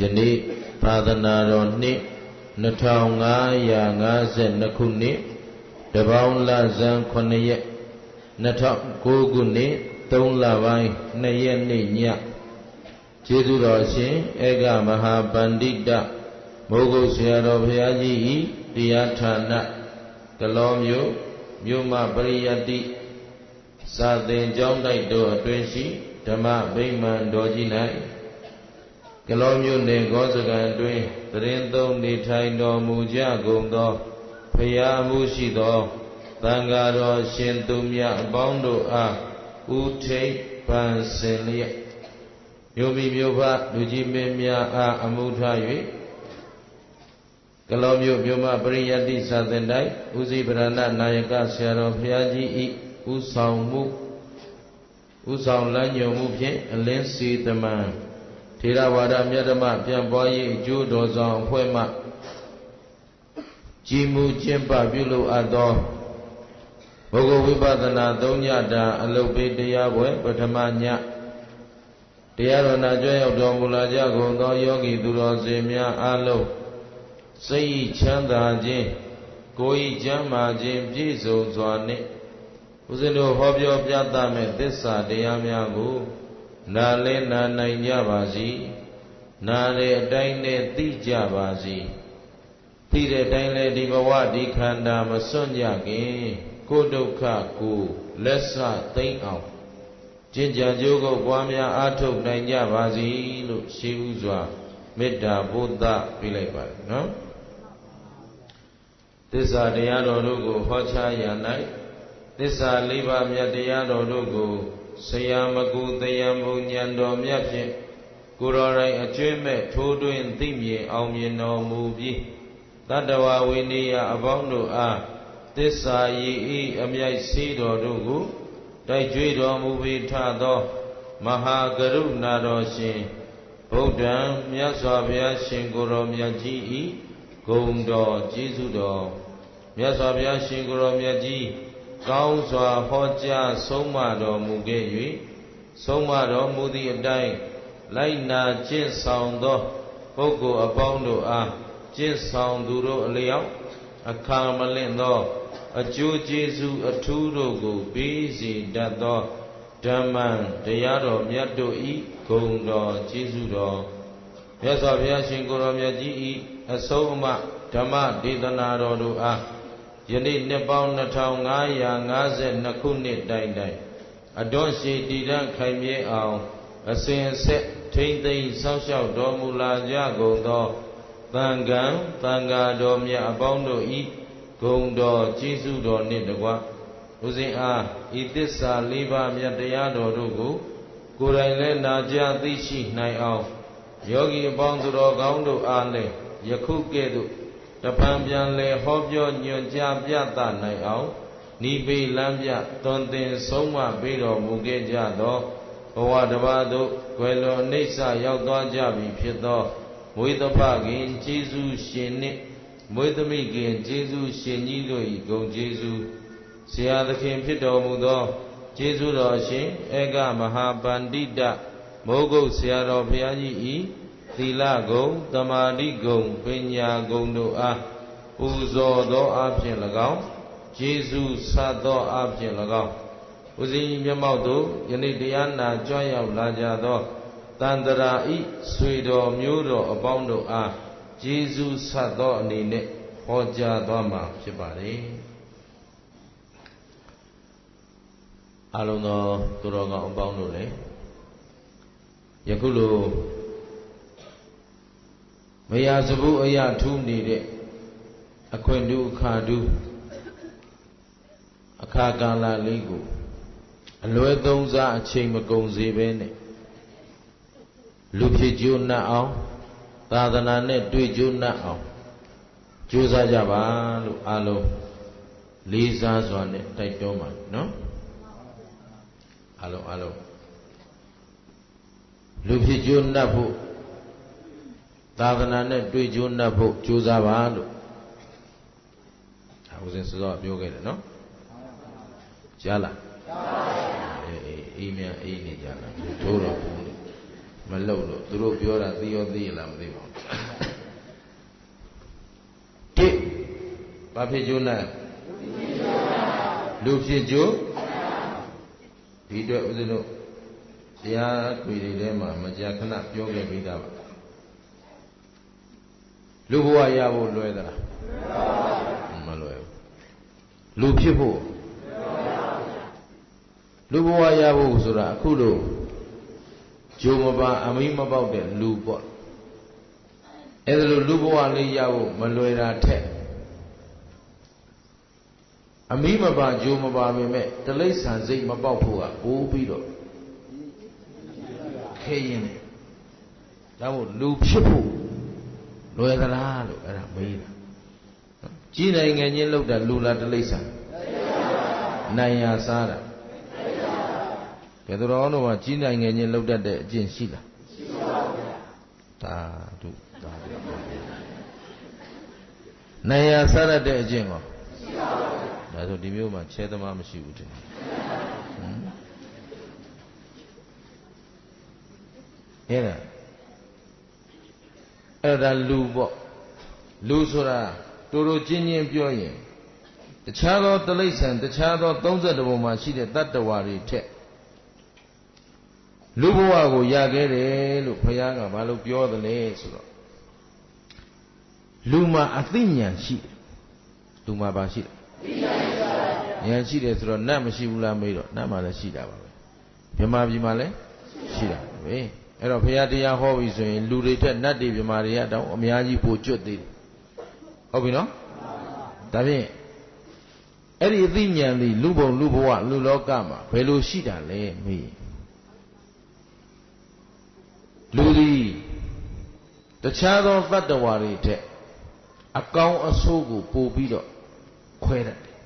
ယနေ့သာသနာတော်နှစ်2552ခုနှစ်တပေါင်းလဇန်9ရက်2009ခုနှစ်3လပိုင်း2ရက်နေ့ညကျေးဇူးတော်ရှင်ဧကမဟာပန္တိတမိုးကုတ်ဆရာတော်ဘုရားကြီး၏တရားဌာနကလောမြို့မပရိယတ္တိစာသင်ကျောင်းတိုက်တို့အတွင်ရှိဓမ္မဗိမာန်တော်ကြီး၌ကလောမြို့နယ်ဂောစကံအတွင်းသရင်သုံးနေထိုင်တော်မူကြကုန်သောဘုရားမှုရှိသောသံဃာတော်ရှင်သူမြတ်အပေါင်းတို့အားဥထိပ်ပန်ဆင်လျက်မြို့မိမြို့ဖလူကြီးမင်းများအားအမှုထား၍ကလောမြို့မပရိယတ္တိစာသင်တိုက်ဦးစီးဗရဏနာယကဆရာတော်ဘုရားကြီး၏ဥဆောင်လမ်းညွှန်မှုဖြင့်အလင်းစီတမန်ထေရဝါဒမြတ်ဓမ္မပြန်ပွားရေးအကျိုးတော်ဆောင်အဖွဲ့မှကြီးမှုကျင့်ပပြုလုပ်အပ်သောဘုဂဝိပဿနာ၃ညတာအလုတ်ပေးတရားပွဲပထမညတရားတော်နာကြွရောက်တော်မူလာကြကုန်သောယောဂီသူတော်စင်များအားလုံးစိတ်ဤချမ်းသာခြင်းကိုယ်ဤကျမ်းမာခြင်းပြည့်စုံစွာနှင့်ဦးဇင်းတို့ဟောပြောပြသမဲ့သစ္စာတရားများကိုနားလည်နာနိုင်ကြပါစီနားတဲ့အတိုင်းနဲ့သိကြပါစီသိတဲ့အတိုင်းလည်းဒီဘဝဒီခန္ဓာမစွန့်ကြခင်ကိုယ်ဒုက္ခကိုလက်ဆသိမ့်အောင်ကျင့်ကြံကြိုးကုပ်ပွားများအားထုတ်နိုင်ကြပါစီလို့ရှိဥစွာမေတ္တာဘုဒ္ဓပြလိုက်ပါတယ်နော်သစ္စာတရားတော်တို့ကိုဟောကြားရ၌သစ္စာလေးပါးမြတ်တရားတော်တို့ကိုဆရာမကူတရားဘုံဉာဏ်တော်မြတ်ဖြင့်ကိုယ်တော်တိုင်အကျွမ်းမဲ့ထိုးတွင်သိမြင်အောင်မြင်တော်မူပြီးတတ္တဝဝိနည်းအပေါင်းတို့အားသစ္စာရည်ဤအမြိုက်စီးတော်တို့ကိုတိုက်ကြွေးတော်မူပြီးထသောမဟာကရုဏာတော်ရှင်ဗုဒ္ဓံမြတ်စွာဘုရားရှင်ကိုယ်တော်မြတ်ကြီးဤဂုဏ်တော်ကျေးဇူးတော်မြတ်စွာဘုရားရှင်ကိုယ်တော်မြတ်ကြီးကောင်းစွာဟောကြားဆုံးမတော်မူခဲ့၍ဆုံးမတော်မူသည့်အတိုင်းလိုက်နာကျင့်ဆောင်သောပုဂ္ဂိုလ်အပေါင်းတို့အားကျင့်ဆောင်သူတို့အလျောက်အခါမလင့်သောအကျိုးကျေးဇူးအထူးတို့ကိုပေးစေတတ်သောဓမ္မံတရားတော်မြတ်တို့ဤဂုဏ်တော်ကျေးဇူးတော်မြတ်စွာဘုရားရှင်ကိုယ်တော်မြတ်ကြီးဤအဆုံးအမဓမ္မဒေသနာတော်တို့အားယနေ့နှစ်ပေါင်း2552ခုနှစ်တိုင်အတွန်းရှိတည်တံ့ခိုင်မြဲအောင်အစဉ်အဆက်ထိမ့်သိမ်းစောင့်ရှောက်တော်မူလာကြကုန်သောသံဃာတော်မြတ်အပေါင်းတို့ဤဂုဏ်တော်ကျေးဇူးတော်နှင့်တကွဦးဇင်းအားဤသစ္စာလေးပါးမြတ်တရားတော်တို့ကိုကိုယ်တိုင်လည်းနာကြားသိရှိနိုင်အောင်ယောဂီအပေါင်းသူတော်ကောင်းတို့အားလည်းယခုကဲ့သို့တပံပြန်လေဟောပြောညွှန်ကြားပြသနိုင်အောင်နိဗ္ဗလမ်းပြသွန်သင်ဆုံးမပေးတော်မူခဲ့ကြသောဘဝတစ်ပါးသို့ကွယ်လွန်အိဋ္ဌရောက်သွားကြပြီဖြစ်သောမွေးသဖခင်ကျေးဇူးရှင်နှင့်မွေးသမီးခင်ကျေးဇူးရှင်ကြီးတို့၏ဂုဏ်ကျေးဇူးဆရာသခင်ဖြစ်တော်မူသောကျေးဇူးတော်ရှင်ဧကမဟာပန္တိတမိုးကုတ်ဆရာတော်ဘုရားကြီး၏သီလဂုဏ်သမာဓိဂုဏ်ပညာဂုဏ်တို့အားပူဇော်သောအဖြစ်၎င်းကျေးဇူးဆပ်သောအဖြစ်၎င်းဦးဇင်းမျက်မှောက်သို့ယနေ့တရားနာကြွရောက်လာကြသောတန်တရာဤဆွေတော်မျိုးတော်အပေါင်းတို့အားကျေးဇူးဆပ်သောအနေနဲ့ဟောကြားသွားမှာဖြစ်ပါတယ်အလုံးသောသူတော်ကောင်းအပေါင်းတို့လည်းယခုလိုမယာစဘူးအရာထူးနေတဲ့အခွင့်တူအခါတူအခါကာလလေးကိုအလွယ်သုံးစားအချိန်မကုန်စေဘဲနဲ့လူဖြစ်ကျိုးနှံ့အောင်သာသနာနဲ့တွေ့ကျိုးနှံ့အောင်ကြိုးစားကြပါလို့အားလုံးလေးစားစွာနဲ့တိုက်တွန်းပါနော်အားလုံးလူဖြစ်ကျိုးနှံ့ဖို့သာသနာနဲ့တွေ့ကျိုးနှံ့ဖို့ကြိုးစားပါလို့ဦးဇင်းစောပြောခဲ့တယ်နော်ကြားလားအေးမြအေးနေကြလားထိုးတော့ဘူး မလုပ်လို့သူတို့ပြောတာသိရောသိရလားမသိပါဘူးတိဘာဖြစ်ကျိုးနဲ့လူဖြစ်ကျိုးဒီအတွက်ဦးဇင်းတို့တရားခွေတွေထဲမှာမကြာခဏပြောခဲ့ပြီးသားပါလူဘဝရဖို့လွယ်သလားမလွယ်ဘူးလူဖြစ်ဖို့လူဘဝရဖို့ဆိုတာအခုလို့ဂျိုမပါအမိမပေါက်တဲ့လူပေါ့အဲ့ဒါလို့လူဘဝလေးရဖို့မလွယ်တာထက်အမိမပါဂျိုမပါပေမဲ့တိရစ္ဆာန်စိတ်မပေါက်ဖို့ကပိုးပြီးတော့ခဲရင်တယ်ဒါမို့လူဖြစ်ဖို့လွယ်သလားလို့အဲ့ဒါမေးတာကြီးနိုင်ငံချင်းလောက်တာလူလားတိရစ္ဆာန်နိုင်ရစားတာကဲတော်တို့ကကြီးနိုင်ငံချင်းလောက်တတ်တဲ့အကျင့်ရှိလားရှိပါဘူးဒါတို့ဒါနိုင်ရစားရတဲ့အကျင့်ကောရှိပါဘူးဒါဆိုဒီမျိုးမှာချဲသမားမရှိဘူးတဲ့အဲ့ဒါလူပေါ့လူဆိုတာတို့တို့ချင်းချင်းပြောရင်တခြားသောတိရစ္ဆာန်တခြားသော32ပုံမှာရှိတဲ့တတ္တဝါတွေထက်လူဘဝကိုရခဲ့တယ်လို့ဘုရားကဘာလို့ပြောသလဲဆိုတော့လူမှာအသိဉာဏ်ရှိတယ်လူမှာဘာရှိလဲဉာဏ်ရှိတယ်ဆိုတော့နတ်မရှိဘူးလားမေးတော့နတ်မှာလည်းရှိတာပါပဲမြမပြည်မှာလည်းရှိတာပဲအဲ့တော့ဘုရားတရားဟောပြီဆိုရင်လူတွေထက်နတ်တွေမြမတွေကတော့အများကြီးပိုကျွတ်သေးတယ်ဟုတ်ပြီနော်ဒါဖြင့်အဲ့ဒီအသိဉာဏ်သည်လူဘုံလူဘဝလူလောကမှာဘယ်လိုရှိတာလဲမေးလူသည်တခြားသောတတ္တဝါတွေထက်အကောင်းအဆိုးကိုပို့ပြီးတော့ခွဲတတ်တယ်။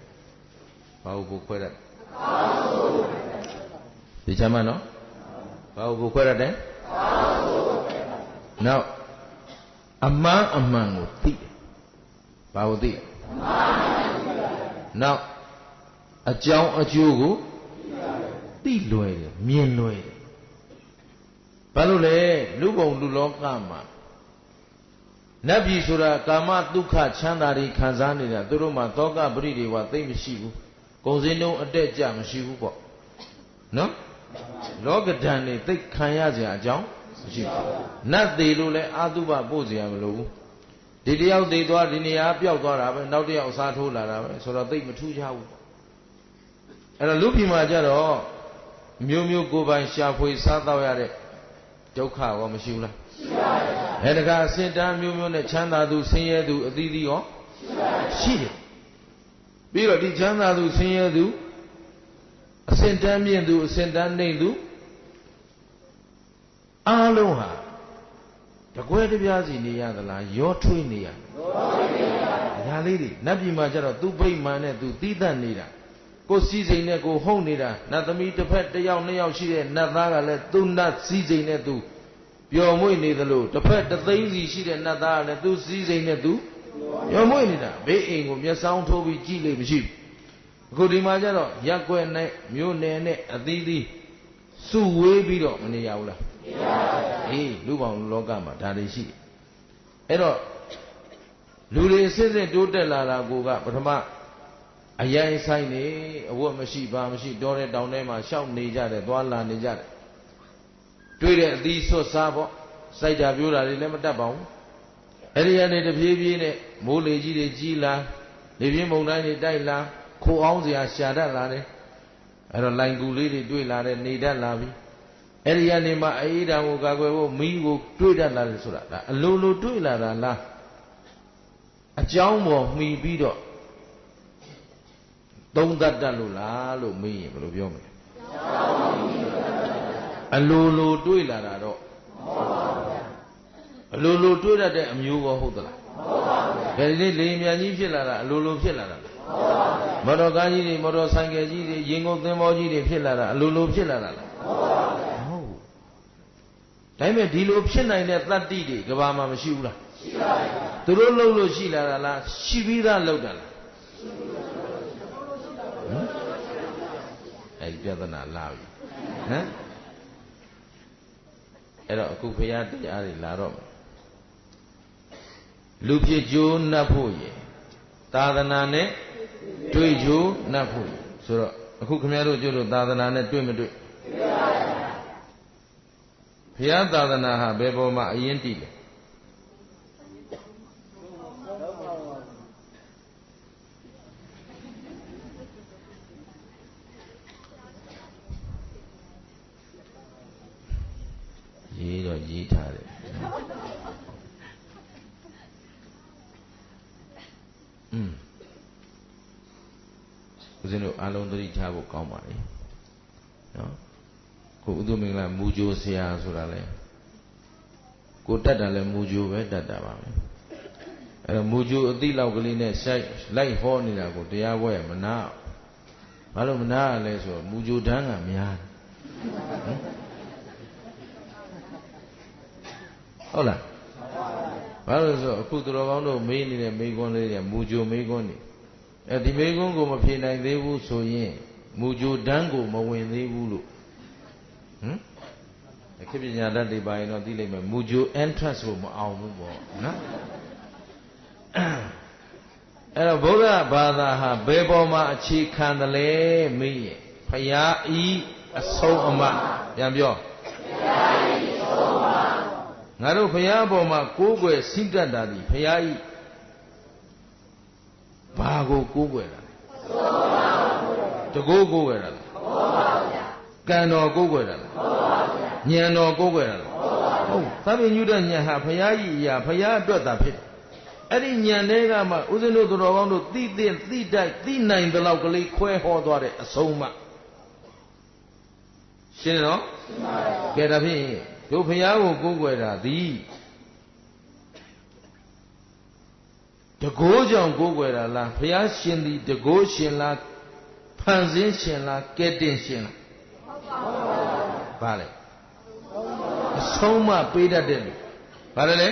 ဘာလို့ပို့ခွဲတတ်လဲ။အကောင်းအဆိုးဒီချမ်းမနော်။ဘာလို့ပို့ခွဲတတ်တယ်။အကောင်းအဆိုးနောက်အမှန်အမှန်ကိုသိတယ်။ဘာလို့သိလဲ။အမှန်အမှန်သိတယ်။နောက်အကြောင်းအကျိုးကိုသိလွယ်တယ်မြင်လွယ်တယ်ဘာလို့လဲလူဘုံလူလောကမှာနတ်ပြည်ဆိုတာကာမဒုက္ခချမ်းသာတွေခံစားနေတာသူတို့မှာသောကပရိဒေဝသိမ့်မရှိဘူးဂုံစင်းတုံးအတက်ကြမရှိဘူးပေါ့နော်လောကဓာတ်တွေသိခံရစရာအကြောင်းမရှိဘူးနတ်သေးလို့လဲအာသုဘပို့စရာမလိုဘူးဒီတယောက်သေးသွားဒီနေရာပျောက်သွားတာပဲနောက်တယောက်အစားထိုးလာတာပဲဆိုတော့သိမထူးကြဘူးအဲ့တော့လူပြည်မှာကြတော့မျိုးမျိုးကိုယ်ပိုင်ရှာဖွေစားတော့ရတဲ့ဒုက္ခရောမရှိဘူးလားရှိပါဘူးအဲဒါကအစင်တန်းမျိုးမျိုးနဲ့ချမ်းသာသူဆင်းရဲသူအသီးသီးရောရှိတယ်ပြီးတော့ဒီချမ်းသာသူဆင်းရဲသူအစင်တန်းမြင့်သူအစင်တန်းနှိမ့်သူအားလုံးဟာတကွဲတပြားစီနေရသလားရောထွေးနေရဒါလေးတွေနတ်ပြည်မှာကျတော့သူဗိမာန်နဲ့သူသီးသန့်နေတာကိုစည်းစိမ်နဲ့ကိုဟုတ်နေတာနတ်သမီးတစ်ဖက်တစ်ယောက်နှစ်ယောက်ရှိတဲ့နတ်သားကလည်းသူနတ်စည်းစိမ်နဲ့သူပျော်မွေ့နေသလိုတစ်ဖက်တစ်သိန်းစီရှိတဲ့နတ်သားကလည်းသူစည်းစိမ်နဲ့သူပျော်မွေ့နေတာဘေးအိမ်ကိုမျက်စောင်းထိုးပြီးကြည့်လို့မရှိဘူးအခုဒီမှာကျတော့ရက်ွက်နဲ့မြို့နယ်နဲ့အသီးသီးစုဝေးပြီးတော့မနေရဘူးလားမရပါဘူးအေးလူပေါင်းလောကမှာဒါတွေရှိတယ်အဲ့တော့လူတွေအစစ်စစ်တိုးတက်လာတာကိုကပထမအရင်ဆိုင်နေအဝတ်မရှိဘာမရှိတောတဲ့တောင်ထဲမှာရှောက်နေကြတယ်သွားလာနေကြတယ်တွေ့တဲ့အသီးဆွတ်စားပေါ့စိုက်တာပြိုးတာတွေလည်းမတတ်ပါဘူးအဲ့ဒီကနေတပြေးပြေးနဲ့မိုးလေကြီးတွေကြီးလာလေပြင်းမုန်တိုင်းတွေတိုက်လာခိုအောင်စရာရှာတတ်လာတယ်အဲ့တော့လိုင်ကူလေးတွေတွေ့လာတယ်နေတတ်လာပြီအဲ့ဒီကနေမှအေးဓာတ်ကိုကာကွယ်ဖို့မီးကိုတွေ့တတ်လာတယ်ဆိုတာဒါအလိုလိုတွေ့လာတာလားအကြောင်းပေါ်မှီပြီးတော့သုံးသတ်တတ်လို့လားလို့မေးရင်ဘယ်လိုပြောမလဲအလိုလိုတွေးလာတာတော့အလိုလိုတွေးတတ်တဲ့အမျိုးကောဟုတ်သလားဘယ်ဒီလေမြန်ကြီးဖြစ်လာတာအလိုလိုဖြစ်လာတာမော်တော်ကားကြီးတွေမော်တော်ဆိုင်ကယ်ကြီးတွေရင်ကုန်သင်္ဘောကြီးတွေဖြစ်လာတာအလိုလိုဖြစ်လာတာလားဟုတ်ဒါပေမဲ့ဒီလိုဖြစ်နိုင်တဲ့တတ္တိတွေကဘာမှမရှိဘူးလားရှိပါဘူးသူတို့လှုပ်လို့ရှိလာတာလားရှိပြီးသားလှုပ်တာလားအဲ့ဒီပြဿနာလာပြီဟမ် အဲ့တော့အခုဘုရားတရားတွေလာတော့လူဖြစ်ကြိုးနှပ်ဖို့ရယ်သာသနာနဲ့တွေ့ကြိုးနှပ်ဖို့ဆိုတော့အခုခင်ဗျားတို့ကျတို့သာသနာနဲ့တွေ့မတွေ့ဘုရားသာသနာဟာဘယ်ပေါ်မှာအရင်တည်လဲရေးတော့ရေးထားတယ်ဦးဇင်းတို့အားလုံးသတိထားဖို့ကောင်းပါလေနော်ကိုဥဒ္ဓမင်္ဂလာမူကြိုဆရာဆိုတာလေကိုတတ်တာလဲမူကြိုပဲတတ်တာပါပဲအဲ့တော့မူကြိုအသိလောက်ကလေးနဲ့ဆိုင်လိုက်ဟောနေတာကိုတရားပွဲမနာဘာလို့မနာရလဲဆိုတော့မူကြိုတန်းကများဟုတ်လားဘာလို့ဆိုအခုသူတော်ကောင်းတို့မေးနေတဲ့မေးခွန်းလေးတွေမူကြိုမေးခွန်းတွေအဲဒီမေးခွန်းကိုမဖြေနိုင်သေးဘူးဆိုရင်မူကြိုတန်းကိုမဝင်သေးဘူးလို့ခေတ်ပညာတတ်တွေပါရင်တော့သိလိမ့်မယ်မူကြို entrance ကိုမအောင်ဘူးပေါ့နော်အဲ့တော့ဗုဒ္ဓဘာသာဟာဘယ်ပေါ်မှာအခြေခံတယ်လဲမေးရင်ဖရာဤအဆုံးအမပြန်ပြောဖရာဤအဆုံးအမငါတို့ဖရာပေါ်မှာကိုးကွယ်စိတ်ကပ်တာဒီဖရာဤဘာကိုကိုးကွယ်တာတကိုးကိုးကွယ်တာကံတော်ကိုးကွယ်တာဉာဏ်တော်ကိုးကွယ်တာဟုတ်သဗ္ဗညုတဉာဏ်ဟာဖရာဤအရာဖရာအတွက်သာဖြစ်အဲ့ဒီဉာဏ်တွေကမှဦးဇင်းတို့သူတော်ကောင်းတို့သိတိုက်သိနိုင်တဲ့လောက်ကလေးခွဲဟောသွားတဲ့အဆုံးအမရှင်းနော်ကဲဒါဖြင့်တို့ဖရာကိုကိုးကွယ်တာသည်တကိုးကြောင့်ကိုးကွယ်တာလားဘုရားရှင်သည်တကိုးရှင်လားဖန်ဆင်းရှင်လားကဲတင်ရှင်လားဘာလဲအဆုံးမပေးတတ်တယ်လို့ဘာလဲလဲ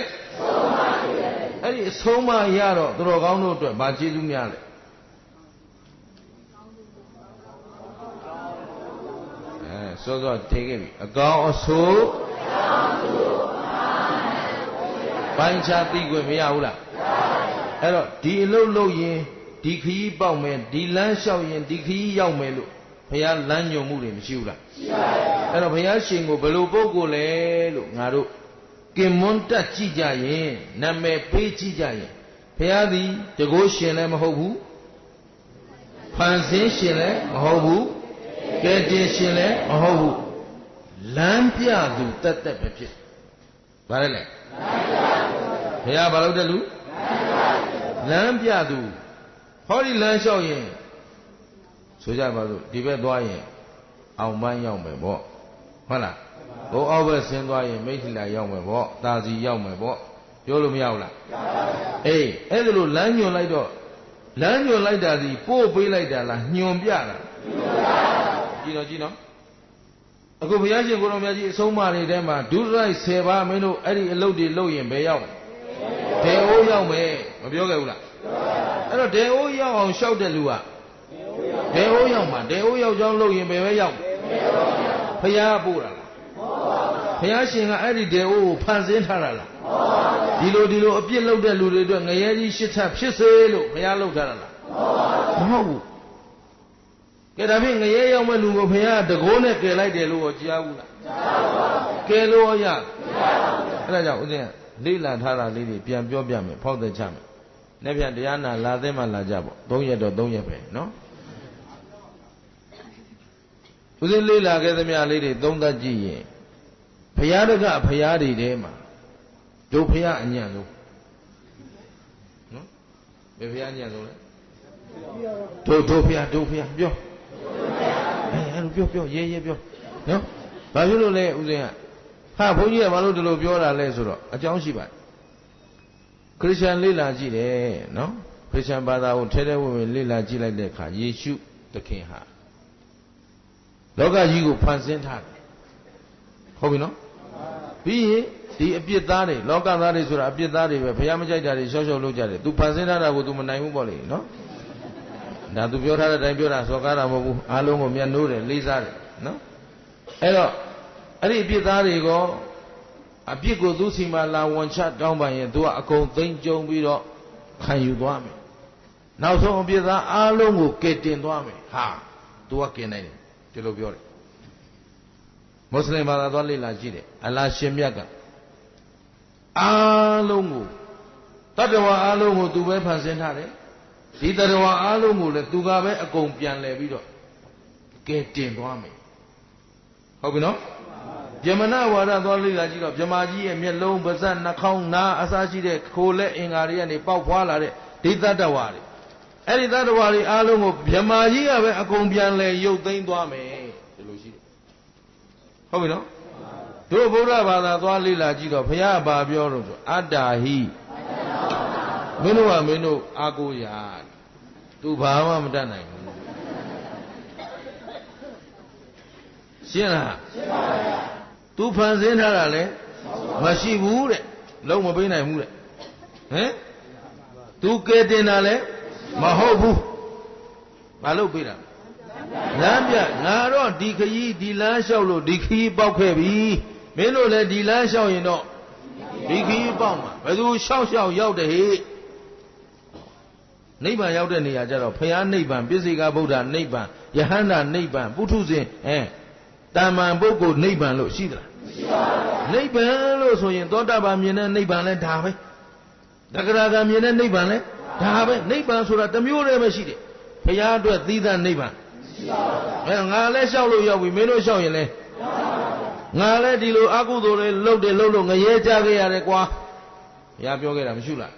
အဲ့ဒီအဆုံးမရတော့သူတော်ကောင်းတို့အတွက်ဘာကျေးဇူးများလဲစောစောထေခဲ့ပြီအကောင်အဆိုးပိုင်းခြားသိခွင့်မရဘူးလားအဲ့တော့ဒီအလုပ်လုပ်ရင်ဒီခရီးပေါက်မယ်ဒီလမ်းလျှောက်ရင်ဒီခရီးရောက်မယ်လို့ဘုရားလမ်းညွှန်မှုတွေမရှိဘူးလားရှိပါဘူးအဲ့တော့ဘုရားရှင်ကိုဘယ်လိုပုဂ္ဂိုလ်လဲလို့ငါတို့ကင်မွန်းတက်ကြည့်ကြရင်နာမည်ပေးကြည့်ကြရင်ဘုရားသည်တကိုးရှင်လည်းမဟုတ်ဘူးဖန်ဆင်းရှင်လည်းမဟုတ်ဘူးကဲတင်ရှင်လည်းမဟုတ်ဘူးလမ်းပြသူတတ်ပဲဖြစ်ဘာလဲလဲဘုရားဘာလို့တဲ့လူလမ်းပြသူဟောဒီလမ်းလျှောက်ရင်ဆိုကြပါစို့ဒီဘက်သွားရင်အောင်ပန်းရောက်မယ်ပေါ့ဟုတ်လားဘိုးအောက်ဘက်ဆင်းသွားရင်မိထ္ထီလာရောက်မယ်ပေါ့တာစီရောက်မယ်ပေါ့ပြောလို့မရဘူးလားအေးအဲ့ဒါလို့လမ်းညွန်လိုက်တော့လမ်းညွန်လိုက်တာဒီပို့ပေးလိုက်တာလားညွန်ပြတာကြည့်နော်အခုဘုရားရှင်ကိုယ်တော်မြတ်ကြီးအဆုံးအမတွေထဲမှာဒုစရိုက်10ပါးမင်းတို့အဲ့ဒီအလုပ်တွေလုပ်ရင်ဘယ်ရောက်ဒေအိုးရောက်မယ်မပြောခဲ့ဘူးလားအဲ့တော့ဒေအိုးရောက်အောင်ရှောက်တဲ့လူကဒေအိုးရောက်မှာဒေအိုးရောက်ကြောင်းလုပ်ရင်ဘယ်ပဲရောက်ဘုရားပို့တာလားဘုရားရှင်ကအဲ့ဒီဒေအိုးကိုဖန်ဆင်းထားတာလားဒီလိုအပြစ်လုပ်တဲ့လူတွေအတွက်ငရဲကြီးရှစ်ထပ်ဖြစ်စေလို့ဘုရားလုပ်ထားတာလားမဟုတ်ဘူးကဲဒါဖြင့်ငရဲရောက်မဲ့လူကိုဘုရားတကိုးနဲ့ကယ်လိုက်တယ်လို့ဟောကြားဘူးလားကယ်လို့ရအဲ့ဒါကြောင့်ဦးဇင်းကလေးလာထားတာလေးတွေပြန်ပြောပြမယ်ဖောက်တဲ့ချမယ်နေ့ပြန်တရားနာလာသိမှလာကြပေါ့3ရက်တော့3ရက်ပဲနော်ဦးဇင်းလေးလာခဲ့သမျှလေးတွေသုံးသပ်ကြည့်ရင်ဘုရားတကဘုရားတွေထဲမှာတို့ဘုရားအညံ့ဆုံးနော်ဘယ်ဘုရားအညံ့ဆုံးလဲတို့ဘုရားပြောအဲ့လိုပြောရေးပြောနော်ဘာဖြစ်လို့လဲဦးဇင်းကဟာဘုန်းကြီးကဘာလို့ဒီလိုပြောတာလဲဆိုတော့အကြောင်းရှိပါတယ်ခရစ်ယာန်လေ့လာကြည့်တယ်နော်ခရစ်ယာန်ဘာသာကိုထဲထဲဝင်ဝင်လေ့လာကြည့်လိုက်တဲ့အခါယေရှုသခင်ဟာလောကကြီးကိုဖန်ဆင်းထားတယ်ဟုတ်ပြီနော်ပြီးရင်ဒီအပြစ်သားတွေလောကသားတွေဆိုတာအပြစ်သားတွေပဲဘုရားမကြိုက်တာတွေရှောက်ရှောက်လုပ်ကြတယ် तू ဖန်ဆင်းထားတာကို तू မနိုင်ဘူးပေါ့လေနော်ဒါ तू ပြောထားတဲ့အတိုင်းပြောတာစော်ကားတာမဟုတ်ဘူးအားလုံးကိုမျက်နှိုးတယ်လေးစားတယ်နော်အဲ့တော့အဲ့ဒီအပြစ်သားတွေက အပြစ်ကိုသူစီမှာလာဝန်ချတောင်းပန်ရင်သူကအကုန်သိမ့်ကြုံပြီးတော့ခံယူသွားမယ်နောက်ဆုံးအပြစ်သားအားလုံးကိုကယ်တင်သွားမယ်ဟာသူကကယ်နိုင်တယ်ဒီလိုပြောတယ်မွတ်စလင်ဘာသာသွားလေ့လာကြည့်တယ်အလ္လာဟ်ရှင်မြတ်ကအားလုံးကိုတတ္တဝါအားလုံးကိုသူပဲဖန်ဆင်းထားတယ်ဒီတတ္တဝါအားလုံးကိုလည်းသူကပဲအကုန်ပြန်လဲပြီးတော့ကဲတင်သွားမယ်ဟုတ်ပြီနော်ဗြဟ္မဏဝါဒသွားလေ့လာကြည့်တော့ဗြဟ္မာကြီးရဲ့မျက်လုံးပါးစပ်နှာခေါင်းနားအစရှိတဲ့ခိုလက်အင်္ဂါတွေကနေပေါက်ဖွာလာတဲ့ဒီတတ္တဝါတွေအဲ့ဒီတတ္တဝါတွေအားလုံးကိုဗြဟ္မာကြီးကပဲအကုန်ပြန်လဲရုပ်သိမ်းသွားမယ်ဒီလိုရှိတယ်ဟုတ်ပြီနော်တို့ဗုဒ္ဓဘာသာသွားလေ့လာကြည့်တော့ဘုရားဘာပြောတော့ဆိုအတ္တာဟိမင်းတို့ကမင်းတို့အာကိုရာသူဘာမှမတတ်နိုင်ဘူးရှင်းလားရှင်းပါဗျာသူဖန်ဆင်းထားတာလေမရှိဘူးတဲ့လုံးမပေးနိုင်ဘူးတဲ့ဟမ်သူကဲတင်တာလေမဟုတ်ဘူးဘာလို့ပေးတာလမ်းပြငါတော့ဒီခရီးဒီလမ်းလျှောက်လို့ဒီခရီးပေါက်ခဲ့ပြီမင်းတို့လည်းဒီလမ်းလျှောက်ရင်တော့ဒီခရီးပေါက်မှာဘယ်သူလျှောက်ရောက်တယ်ဟိနိဗ္ဗာန်ရောက်တဲ့နေရာကျတော့ဖရာနိဗ္ဗာန်ပြစ္ဆေကဗုဒ္ဓနိဗ္ဗာန်ယဟန္တာနိဗ္ဗာန်ပုထုဇဉ်တမ္မန်ပုဂ္ဂိုလ်နိဗ္ဗာန်လို့ရှိသလားမရှိပါဘူးနိဗ္ဗာန်လို့ဆိုရင်သောတာပန်မြင်တဲ့နိဗ္ဗာန်လဲဒါပဲတဂရဂံမြင်တဲ့နိဗ္ဗာန်လဲဒါပဲနိဗ္ဗာန်ဆိုတာတစ်မျိုးတည်းပဲရှိတယ်ဖရာအတွက်သီးသန့်နိဗ္ဗာန်မရှိပါဘူးငါလဲလျှောက်လို့ရောက်ပြီမင်းတို့လျှောက်ရင်လဲငါလဲဒီလိုအကုသိုလ်တွေလှုပ်တယ်လှုပ်လို့ငရဲကြခဲ့ရတယ်ကွာဘုရားပြောခဲ့တာမရှိလား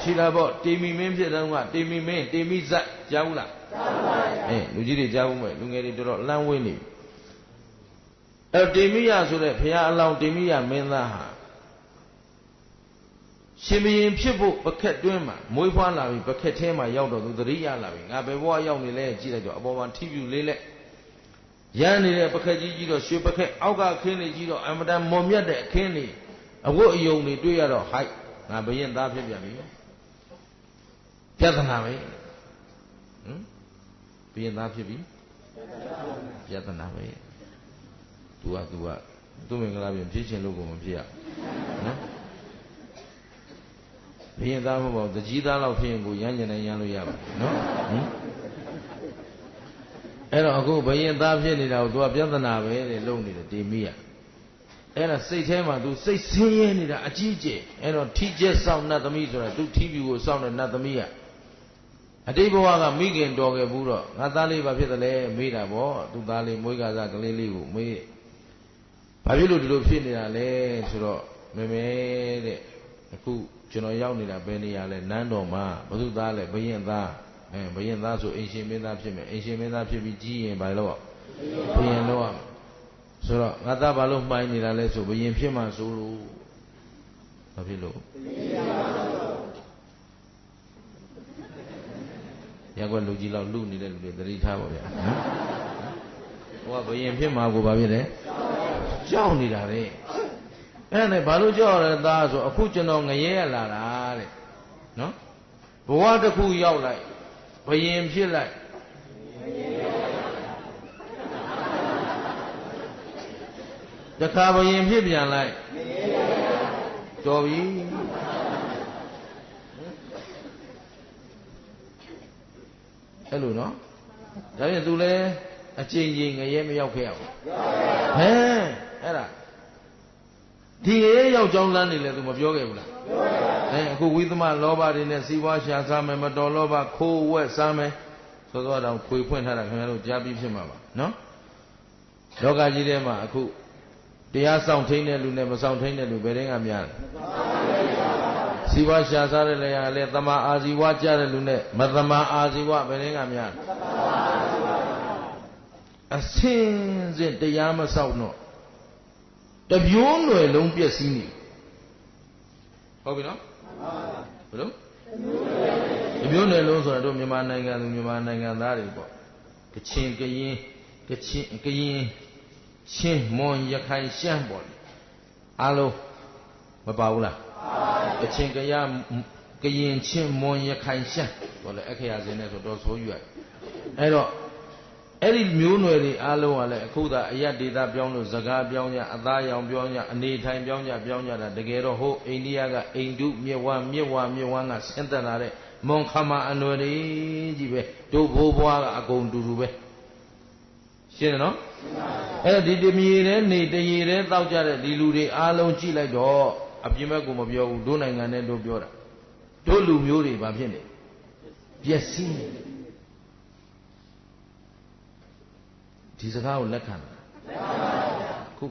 ရှိတာပေါ့တေမီမင်းဖြစ်တဲ့ကတေမီမင်းတေမီဇက်ကြားဘူးလားကြားပါပါလူကြီးတွေကြားဘူးမဲ့လူငယ်တွေတော်တော်လမ်းဝေးနေတေမီယဆိုတဲ့ဘုရားအလောင်းတေမီယမင်းသားဟာရှင်ဘုရင်ဖြစ်ဖို့ပခက်တွင်းမှာမွေးဖွားလာပြီးပခက်ထဲမှာရောက်တော့သူသတိရလာပြီငါဘယ်ဘဝရောက်နေလဲကြည့်လိုက်တော့အပေါ်မှာထိပြူလေးလက်ရမ်းနေတဲ့ပခက်ကြီးတော့ရွှေပခက်အောက်ကအခင်းလေးကြီးတော့အမတန်မွန်မြတ်တဲ့အခင်းလေးအဝတ်အယုံတွေတွေ့ရတော့ဟိုက်ငါဘယင်သားဖြစ်ပြန်ပြီပြဿနာပဲဘယင်သားဖြစ်ပြီပြဿနာပဲသူကသူ့မင်္ဂလာပြင်ဖြစ်ခြင်းလို့ကိုမဖြစ်ရနော်ဘယင်သားမဟုတ်ပါဘူးတကြီးသားလောက်ဖြစ်ရင်ကိုရမ်းကျင်နေရမ်းလို့ရပါနော်အဲ့တော့အခုဘယင်သားဖြစ်နေတာကိုသူကပြဿနာပဲတဲ့လုံနေတယ်တေမီးရအဲ့ဒါစိတ်ထဲမှာ तू စိတ်ဆင်းရဲနေတာအကြီးကျယ်အဲ့တော့ထီကျက်ဆောင်နတ်သမီးဆိုတာ तू ထီပြူကိုစောင့်တဲ့နတ်သမီးကအတိတ်ဘဝကမိခင်တော်ခဲ့ဘူးတော့ငါသားလေးဘာဖြစ်တယ်လဲမေးတာဗော तू သားလေးမွေးကစားကလေးလေးကိုမေးဘာဖြစ်လို့ဒီလိုဖြစ်နေတာလဲဆိုတော့မေမေတဲ့အခုကျွန်တော်ရောက်နေတာဘယ်နေရာလဲနန်းတော်မှာဘသူသားလဲဘယင်သားဘယင်သားဆိုအင်ရှင်မင်းသားဖြစ်မယ်အင်ရှင်မင်းသားဖြစ်ပြီးကြီးရင်ဘာလို့ဘယင်တော့ဆိုတော့ငါသားဘာလို့မှိုင်းနေတာလဲဆိုဘယင်ဖြစ်မှဆိုလို့ဘာဖြစ်လို့ရက်ွက်လူကြီးလောက်လူနေတဲ့လူတွေသတိထားပါဗျာဟိုကဘယင်ဖြစ်မှကိုဘာဖြစ်လဲကြောက်နေတာလေအဲ့နဲ့ဘာလို့ကြောက်ရလဲသားဆိုအခုကျွန်တော်ငရဲရလာတာတဲ့နော်ဘဝတစ်ခုရောက်လိုက်ဘယင်ဖြစ်လိုက်တခါဘယင်ဖြစ်ပြန်လိုက်တော်ပြီအဲ့လိုနော်ဒါဖြင့်သူလည်းအကျဉ်းချင်းငရဲမရောက်ခဲ့ရဘူးဟဲ့အဲ့ဒါဒီငရဲရောက်ကြောင်းလမ်းနေလဲသူမပြောခဲ့ဘူးလားအခုဝိသမလောဘတွေနဲ့စီးပွားရှာစားမယ်မတော်လောဘခိုးဝက်စားမယ်သောသောတောင်ခွေဖွင့်ထားတာခင်ဗျားတို့ကြားပြီးဖြစ်မှာပါနော်လောကကြီးထဲမှာအခုတရားဆောင်ထိန်တဲ့လူနဲ့မဆောင်ထိန်တဲ့လူဘယ်တိုင်းကများလဲစီဝါရှာစားတဲ့လေရလဲသမာအာဇီဝကြတဲ့လူနဲ့မသမာအာဇီဝဘယ်တိုင်းကများအစင်းစင်တရားမဆောက်တော့တပြိုးနွယ်လုံးပြည့်စည်နေဟုတ်ပြီနော်ဘယ်လိုတပြိုးနွယ်လုံးဆိုတာတို့မြန်မာနိုင်ငံသူမြန်မာနိုင်ငံသားတွေပေါ့ကချင်ကရင်ချင်းမွန်ရခိုင်ရှမ်းပေါ့အားလုံးမပါဘူးလားကချင်ကရင်ချင်းမွန်ရခိုင်ရှမ်းပေါ့လေအခရာစင်းနဲ့ဆိုတော့ဆိုရွက်အဲ့တော့ အဲ့ဒီမျိုးနွယ်တွေအားလုံးကလည်းအခုသာအယက်ဒေတာပြောင်းလို့စကားပြောင်းကြအသားရောင်ပြောင်းကြအနေထိုင်ပြောင်းကြတာတကယ်တော့ဟိုအိန္ဒိယကအိန္ဒုမြစ်ဝမ်းကဆင်းသက်လာတဲ့မွန်ခမအနွယ်တွေကြီးပဲတို့ဘိုးဘွားကအကုန်တူပဲရှင်းတယ်နော်အဲ့ဒီတမြေတဲ့နေတရေတဲ့တောက်ကြတဲ့ဒီလူတွေအားလုံးကြည့်လိုက်တော့အပြင်ဘက်ကမပြောဘူးတို့နိုင်ငံနဲ့တို့ပြောတာတို့လူမျိုးတွေဘာဖြစ်နေပျက်စီးဒီစကားကိုလက်ခံတာခု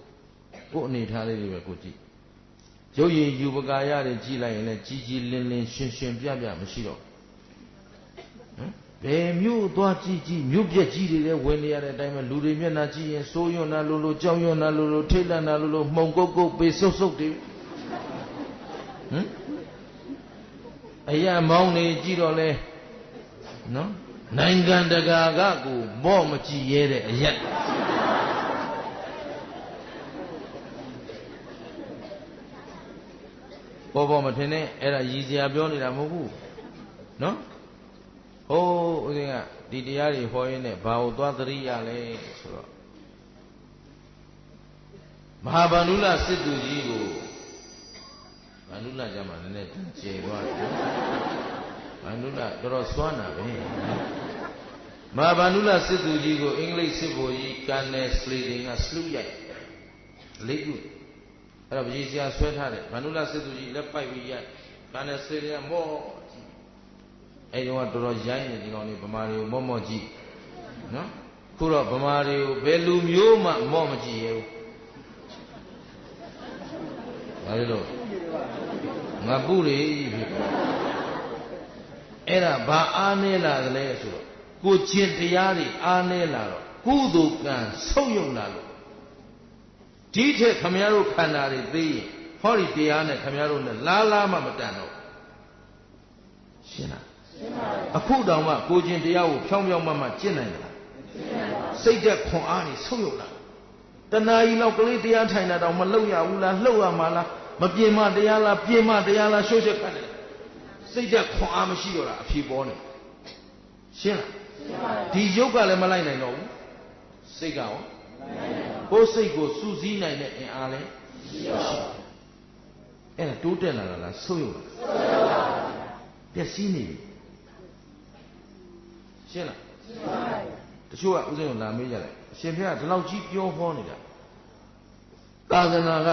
ကိုအနေထားလေးတွေပဲကိုကြည့်ရုပ်ရည်ယူပကာရတွေကြည့်လိုက်ရင်လည်းကြီးကြီးလင်းလင်းရှင်ရှင်ပြပြမရှိတော့ဘယ်မြို့သွားကြည့်မြို့ပြက်ကြီးတွေလည်းဝင်နေရတဲ့အတိုင်းပဲလူတွေမျက်နှာကြည့်ရင်စိုးရွံ့တာလိုကြောက်ရွံ့တာလိုထိတ်လန့်တာလိုမှုန်ကုတ်ပေဆုပ်တွေအရာမောင်းနေကြည့်တော့လဲနော်နိုင်ငံတကာကကိုမော့မကြည့်ရဲတဲ့အရာပေါ်မထင်နဲ့အဲ့ဒါရည်စရာပြောနေတာမဟုတ်ဘူးနော်ဟိုးဦးဇင်းကဒီတရားတွေဟောရင်းနဲ့ဘာကိုသွားသတိရလဲဆိုတော့မဟာဗန္ဓုလစစ်သူကြီးကိုဗန္ဓုလကျမှနည်းနည်းကျေသွားတယ်ဗန္ဓုလတော်တော်စွမ်းတာပဲမဟာဗန္ဓုလစစ်သူကြီးကိုအင်္ဂလိပ်စစ်ဗိုလ်ကြီးကန်နယ်စလီတင်ကစလူရိုက်လေးခုအဲ့တော့ပကြီးစရာဆွဲထားတယ်ဗန္ဓုလစစ်သူကြီးလက်ပိုက်ပြီးရိုက်ကန်နယ်စလီတင်ကမော့အဲ့ဒီတော့တော်တော်ရိုင်းနေဒီကောင်လေးဗမာတွေကိုမော့ကြည့်နော်ခုတော့ဗမာတွေကိုဘယ်လူမျိုးမှမော့မကြည့်ရဘူးဘာလို့ငါပုရိဖြစ်အဲ့ဒါဘာအားနေလာသလဲဆိုတော့ကိုကျင့်တရားတွေအားနေလာတော့ကုသိုလ်ကံဆုပ်ယုံလာလို့ဒီထက်ခမည်းတော်ခန္ဓာတွေသိရင်ဟောဒီတရားနဲ့ခမည်းတော်နဲ့လားမှမတန်တော့ရှင်းလားအခုတောင်မှကိုကျင့်တရားကိုဖြောင်းမှကျင့်နိုင်လားစိတ်သက်ခွန်အားနေဆုပ်ယုံလာတဏှာကြီးလောက်ကလေးတရားထိုင်တာတောင်မလှုပ်ရဘူးလားလှုပ်ရမှာလားမပြင်းမတရားလားပြင်းမတရားလားရှုပ်ချက်ခတ်တယ်စိတ်သက်ခွန်အားမရှိတော့တာအဖြေပေါ်နေရှင်းလားဒီယုတ်ကလည်းမလိုက်နိုင်တော့ဘူးစိတ်ကရောကိုယ်စိတ်ကိုစူးစီးနိုင်တဲ့အင်အားလည်းရှိပါဘူးအဲ့ဒါတိုးတက်လာတာလားဆုပ်ယုတ်လာပျက်စီးနေပြီရှင်းလားတချို့ကဥစဉ်ကိုလာမေးကြတယ်အရှင်ဘုရားဒီလောက်ကြီးပြောဟောနေတာသာသနာက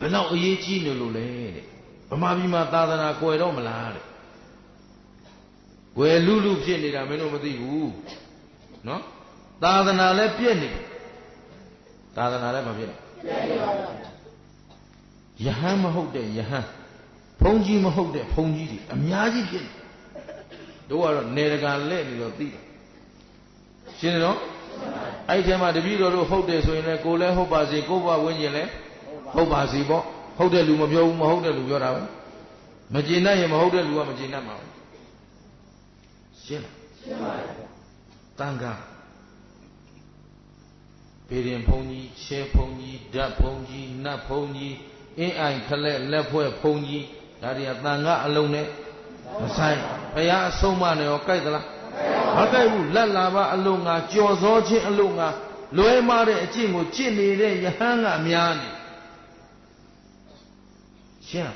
ဘယ်လောက်အရေးကြီးနေလို့လဲတဲ့ဗမာပြည်မှာသာသနာကွယ်တော့မလားတဲ့ကွယ်လူဖြစ်နေတာမင်းတို့မသိဘူးနော်သာသနာလည်းပြည့်နေသာသနာလည်းမပြည့်ယဟန်မဟုတ်တဲ့ယဟန်ဘုန်းကြီးမဟုတ်တဲ့ဘုန်းကြီးတွေအများကြီးဖြစ်နေတို့ကတော့နေတကာလက်နေတော့သိတယ်ရှင်းတယ်နော်အဲ့ဒီထဲမှာတပည့်တော်တို့ဟုတ်တယ်ဆိုရင်လည်းကိုယ်လည်းဟုတ်ပါစေကိုယ်ဘဝဝိညာဉ်လည်းဟုတ်ပါစေပေါ့ဟုတ်တဲ့လူမပြောဘူးမဟုတ်တဲ့လူပြောတာပဲမကျေနပ်ရင်မဟုတ်တဲ့လူကမကျေနပ်မှာဘူးရှင်းလားရှင်းပါပြီတန်ခါပေရင်ဘုံကြီးရှဲဘုံကြီးဓာတ်ဘုံကြီးနတ်ဘုံကြီးအင်းအိုင်ခလက်လက်ဖွဲ့ဘုံကြီးဒါတွေကတန်ခါအလုံးနဲ့မဆိုင်ဘုရားအဆုံးမနဲ့ရောကြိုက်သလားမကြိုက်ဘူးလက်လာပါအလုံးငါကြော်စောခြင်းအလုံးငါလွဲမားတဲ့အကျင့်ကိုကျင့်နေတဲ့ယဟန်ကအများနေရှင်းပါ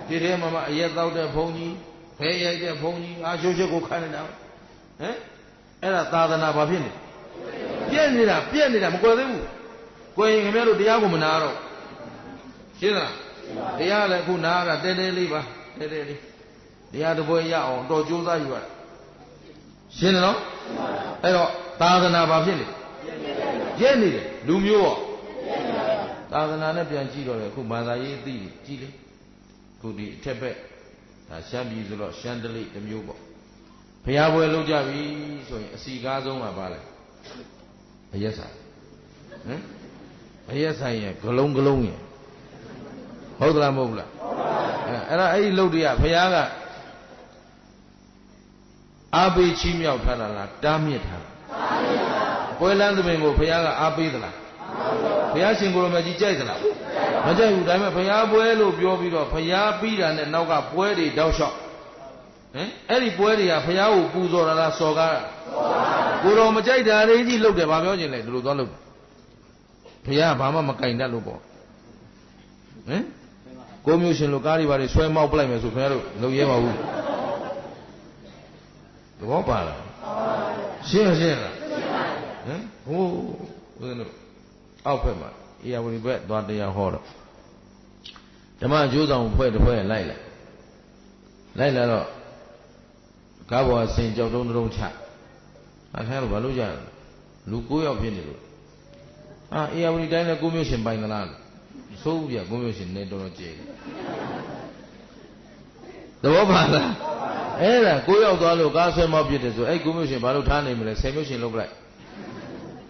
ပြီဒီထဲမှာအရက်တောက်တဲ့ဘုံကြီးဖဲရိုက်တဲ့ဘုံကြီးအာချိုးချက်ကိုခိုင်းနေတာဟမ်အဲ့ဒါသာသနာဘာဖြစ်နေပြည့်နေတာမကွယ်သေးဘူးကွယ်ရင်ခင်ဗျားတို့တရားကိုမနာတော့ရှင်းလားတရားလည်းအခုနာရတာတဲလေးပါတဲလေးတရားတပွဲရအောင်တော်ကြိုးစားယူရတာရှင်းတယ်နော်အဲ့တော့သာသနာဘာဖြစ်နေရက်နေတယ်လူမျိုးရောသာသနာနဲ့ပြန်ကြည့်တော့လေအခုဘာသာရေးသိကြည့်လေခုဒီအထက်ဘက်ဒါရှမ်းပြည်ဆိုတော့ရှမ်းတလိတစ်မျိုးပေါ့ဘုရားပွဲလုပ်ကြပြီဆိုရင်အစီကားဆုံးကဘာလဲအရက်ဆိုင်အရက်ဆိုင်ရဲ့ဂလုံးရဲ့ဟုတ်သလားမဟုတ်ဘူးလားအဲ့ဒါအဲ့ဒီလုပ်တွေကဘုရားကအားပေးချီးမြှောက်ထားတာလားတားမြစ်ထားပွဲလန်းသမင်ကိုဘုရားကအားပေးသလားဘုရားရှင်ကိုရမကြီးကြိုက်သလားမကြိုက်ဘူးဒါပေမဲ့ဘုရားပွဲလို့ပြောပြီးတော့ဘုရားပြီးတာနဲ့နောက်ကပွဲတွေတောက်လျှောက်အဲ့ဒီပွဲတွေကဘုရားကိုပူဇော်တာလားစော်ကားတာ ကိုတော်မကြိုက်တာလေးကြီးလုပ်တယ်ဘာပြောချင်လဲဒီလိုသွားလုပ်ဘုရားဘာမှမကင်တတ်လို့ပေါ့ဟင်ကိုမျိုးရှင်လိုကားတွေဘာတွေဆွဲမောက်ပလိုက်မယ်ဆိုခင်ဗျားတို့လုပ်ရဲပါဘူးသဘောပါလားရှင်းလားဟမ်ဟိုးဦးဇင်းတို့အောက်ဖက်မှာအေယဝတီဘက်သွားတရားဟောတော့ဓမ္မအကျိုးဆောင်ဖွဲ့တစ်ဖွဲ့လိုက်လာတော့ကားပေါ်ဆင်ကြောက်တုံးတုံးချအခါတော့ဘာလို့ကြလူ9ယောက်ဖြစ်နေလို့အေယဝတီတိုင်းလည်းကိုမျိုးရှင်ပိုင်သလားဆိုးပြကိုမျိုးရှင်နေတော်ကြည်သဘောပါလားအဲ့ဒါ9ယောက်သွားလို့ကားဆွဲမောက်ပြစ်တယ်ဆိုအဲ့ကိုမျိုးရှင်ဘာလို့ထားနေမလဲ10မျိုးရှင်လုပ်လိုက်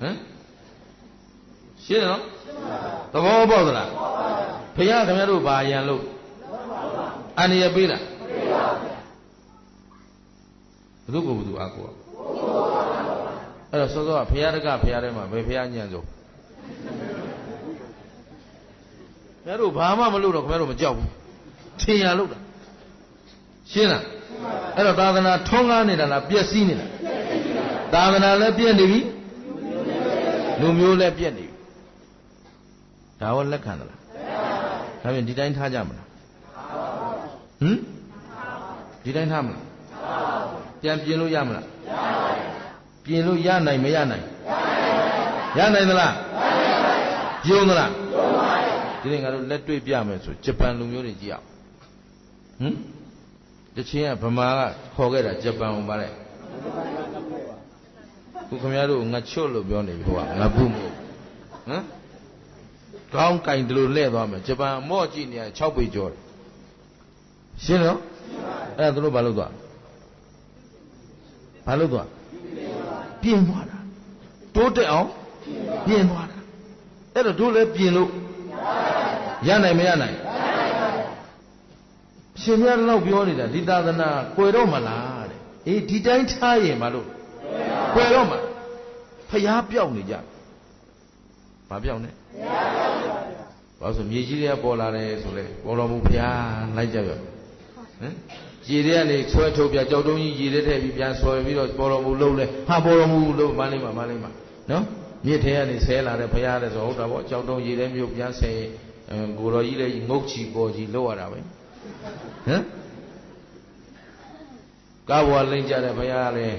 ဟမ်ရှင်းနော်သဘောပေါက်သလားဘုရားခင်ဗျားတို့ဘာရန်လို့အန္တရာယ်ပေးလားဘုသူ့ကိုဘုသူအားကိုအဲ့တော့စောစောကဘုရားတကဘုရားထဲမှာဘယ်ဘုရားညံ့ဆိုခင်ဗျားတို့ဘာမှမလုပ်တော့ခင်ဗျားတို့မကြောက်ဘူးထင်ရလို့တာရှင်းလားအဲ့တော့သာသနာထွန်းကားနေတာလားပျက်စီးနေတာသာသနာလည်းပြည့်နေပြီလူမျိုးလည်းပြည့်နေပြီဒါရောလက်ခံသလားဒါဖြင့်ဒီတိုင်းထားကြမလားဟမ်ဒီတိုင်းထားမလားပြန်ပြင်လို့ရမလားပြင်လို့ရနိုင်မရနိုင်ရနိုင်သလားပြုံးသလားဒီနေ့ငါတို့လက်တွေ့ပြမယ်ဆိုဂျပန်လူမျိုးတွေကြည့်အောင်ဟမ်တချင်းကဗမာကခေါ်ခဲ့တာဂျပန်ကိုပါတဲ့ခုခင်ဗျားတို့ငါချွတ်လို့ပြောနေပြီဟိုကငါဘူးမဟုတ်ဟမ်ကောင်းကင်တလို့လှဲ့သွားမယ်ဂျပန်မော့ကြည့်နေရ6ပေကျော်တယ်ရှင်းနော်အဲ့ဒါသူတို့ဘာလုပ်သွားပြင်သွားတာတိုးတက်အောင်ပြင်သွားတာအဲ့တော့တို့လည်းပြင်လို့ရနိုင်မရနိုင်ရှင်များတော့ပြောနေတာဒီသာသနာကွယ်တော့မလားတဲ့အေးဒီတိုင်းထားရင်မလို့ကွယ်တော့မှာဖျားပြောက်နေကြဘာပြောက်နေဘာလို့ဆိုမြေကြီးတွေကပေါ်လာတယ်ဆိုလေပေါ်တော်မူဖျားလိုက်ကြရောဟမ်ရေတွေကနေဆွဲထုတ်ပြကြောက်တုံးကြီးရေတွေထည့်ပြီးပြန်ဆွဲပြီးတော့ပေါ်တော်မူလုံးလဲဟာပေါ်တော်မူလို့မလေးမှာနော်မြစ်ထဲကနေဆဲလာတဲ့ဖျားတဲ့ဆိုဟုတ်တာပေါ့ကြောက်တုံးရေတွေမြို့ပြန်ဆဲကိုတော်ကြီးလည်းငုတ်ချီပေါ်ကြီးလောက်ရတာပဲဟမ်ကားဘွားလိမ့်ကြတဲ့ဘုရားလည်း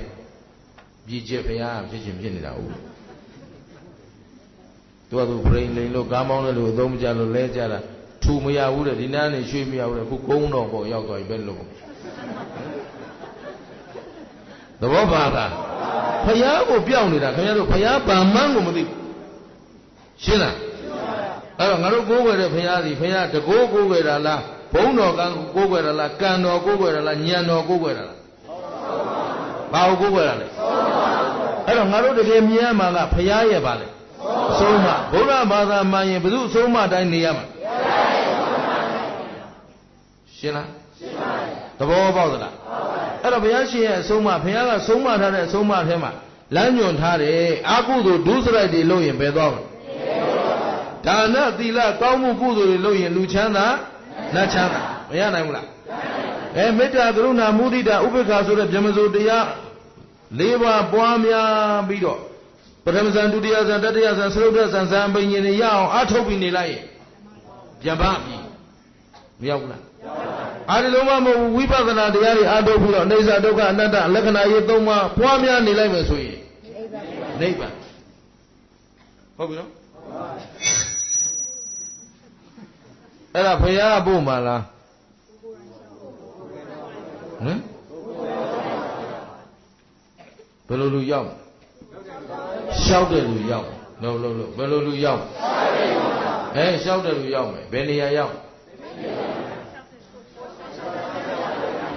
ပြည်ကျက်ဘုရားဖြစ်ချင်းဖြစ်နေတာဟုတ်သူကပြိန်လိန်လို့ကားမောင်းတယ်လို့အသုံးမကျလို့လဲကြတာထူမရဘူးတဲ့ဒီနားနေရွှေ့မရဘူးတဲ့ခုကုန်းတော်ပေါ်ရောက်သွားပြီပဲလို့သဘောပါလားဘုရားကိုပြောင်းနေတာခင်ဗျားတို့ဘုရားဗာမန်းကိုမသိဘူးရှင်းလားအဲ့တော့ငါတို့ကိုးကွယ်တဲ့ဘုရားစီဘုရားတကိုးကိုးကွယ်တာလားဘုံတော်ကကိုးကွယ်တာလားကံတော်ကိုးကွယ်တာလားညံတော်ကိုးကွယ်တာလားဘာကိုကိုးကွယ်တာလဲအဲ့တော့ငါတို့တကယ်မြင်ရမှာကဘုရားရဲ့ပါလေအဆုံးအမဗုဒ္ဓဘာသာမှန်ရင်ဘယ်သူအဆုံးအမတိုင်းနေရမှာရှင်းလားရှင်းပါပြီသဘောပေါက်သလားအဲ့တော့ဘုရားရှင်ရဲ့အဆုံးအမဘုရားကဆုံးမထားတဲ့အဆုံးအမထဲမှာလမ်းညွှန်ထားတယ်အာကုသိုလ်ဒုစရိုက်တွေလုပ်ရင်ဘယ်သွားမလဲဒါနသီလကောင်းမှုကုသိုလ်တွေလုပ်ရင်လူချမ်းသာနတ်ချမ်းသာမရနိုင်ဘူးလားမေတ္တာကရုဏာမုဒိတာဥပေက္ခဆိုတဲ့ဗြဟ္မစိုးတရား၄ပါးပွားများပြီးတော့ပထမဇန်ဒုတိယဇန်တတိယဇန်သရုပ်ဇန်ဇန်ပင်ញင်တွေရအောင်အထုတ်ပြီးနေလိုက်ရင်ပြန်ပါပြီမရောက်ဘူးလားအားဒီလုံးမမဟုတ်ဝိပဿနာတရားတွေအထုတ်ပြီးတော့အိဋ္ဌဒုက္ခအနတ္တလက္ခဏာရေး၃ပါးပွားများနေလိုက်မယ်ဆိုရင်နိဗ္ဗာန်ဟုတ်ပြီနော်အဲ့ဒါဘုရားပို့မှာလားဟမ်ဘယ်လိုလူရောက်ရှောက်တဲ့လူရောက်လို့ဘယ်လိုလူရောက်ရှောက်တဲ့လူရောက်မယ်ဘယ်နေရာရောက်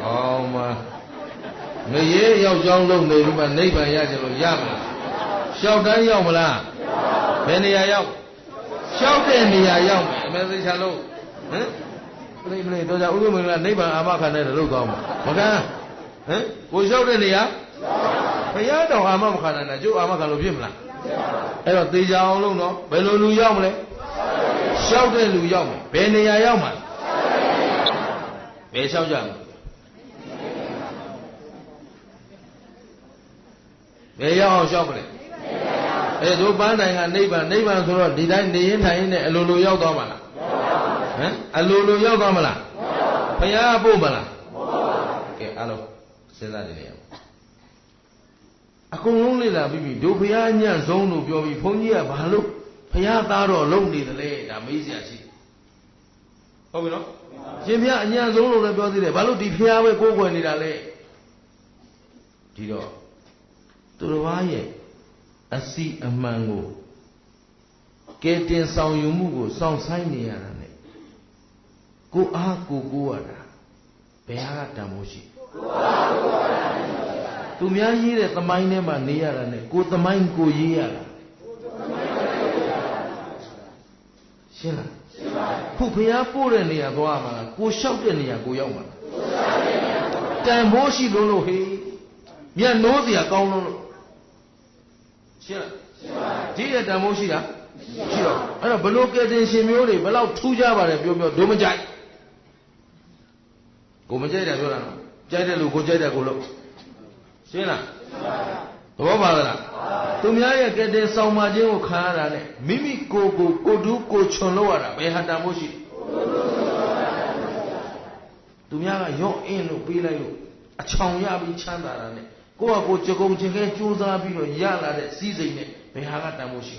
အောင်မငရေရောက်ကြောင်းလုံးနေပြီးမှနိဗ္ဗာန်ရကြလို့ရမလားရှောက်တိုင်းရောက်မလားဘယ်နေရာရောက်ရှောက်တဲ့နေရာရောက်မယ်အမေသိချာလို့ဟမ်မလေးတော့ကြဥပ္ပမင်္ဂလာနိဗ္ဗာန်အာမခံတဲ့လို့သွားမှာမခံဟမ်ကိုလျှောက်တဲ့နေရာဘုရားတော်အာမခံတာကျုပ်အာမခံလို့ဖြစ်မလားအဲ့တော့သေချာအောင်လို့နော်ဘယ်လိုလူရောက်မလဲလျှောက်တဲ့လူရောက်မယ်ဘယ်နေရာရောက်မှာဘယ်လျှောက်ကြမလဲ ဘယ်ရောက်အောင်လျှောက်ကြလဲတို့ပန်းတိုင်ကနိဗ္ဗာန်ဆိုတော့ဒီတိုင်းနေရင်ထိုင်ရင်နဲ့အလိုလိုရောက်သွားမှာလားဟမ်အလိုလိုရောက်သွားမလားဘုရားပို့မလားကဲအားလုံးစဉ်းစားကြည့်ရအောင်အကုန်လုံးလေ့လာပြီးပြီတို့ဘုရားညံ့ဆုံးလို့ပြောပြီးဘုန်းကြီးကဘာလို့ဘုရားသားတော်လုံနေတယ်လေဒါမေးစရာရှိဟုတ်ပြီနော်ရှင်ဘုရားအညံ့ဆုံးလို့လည်းပြောသေးတယ်ဘာလို့ဒီဘုရားပဲကိုးကွယ်နေတာလဲဒီတော့သူတော်ဘာရဲ့အစီအမှန်ကိုကဲတင်ဆောင်ယူမှုကိုစောင့်ဆိုင်နေရတာ ကိုအားကိုကိုရတာဘယ်ဟာကတန်ဖို့ရှိသူများရေးတဲ့သမိုင်းထဲမှာနေရတာနဲ့ကိုသမိုင်းကိုရေးရတာရှင်းလားခုဖျားပို့တဲ့နေရာသွားမှာလားကိုလျှောက်တဲ့နေရာကိုရောက်မှာတန်ဖို့ရှိလို့ဟေးမြတ်နိုးစရာကောင်းလို့ရှင်းလားဒီရဲ့တန်ဖို့ရှိတာရှိတော့အဲ့တော့ဘလို့ကဲတင်ရှင်မျိုးတွေဘလောက်ထူးကြပါတယ်ပြောဒုမကြိုက်ကိုမကြိုက်တယ်ပြောတာနော်ကြိုက်တယ်လို့ကိုကြိုက်တယ်ကိုလို့ရှင်းလားသဘောပါလားသူများရဲ့ကဲတင်ဆောင်ပါခြင်းကိုခံရတာနဲ့မိမိကိုဒူးကိုချွန်လို့ရတာဘယ်ဟာတန်ဖို့ရှိသူများကရော့အင်းလို့ပေးလိုက်လို့အချောင်ရပြီးချမ်းသာတာနဲ့ကိုယ့်ဟာကိုယ်ကြုံချင်ခဲကြိုးစားပြီးတော့ရလာတဲ့စည်းစိမ်နဲ့ဘယ်ဟာကတန်ဖို့ရှိ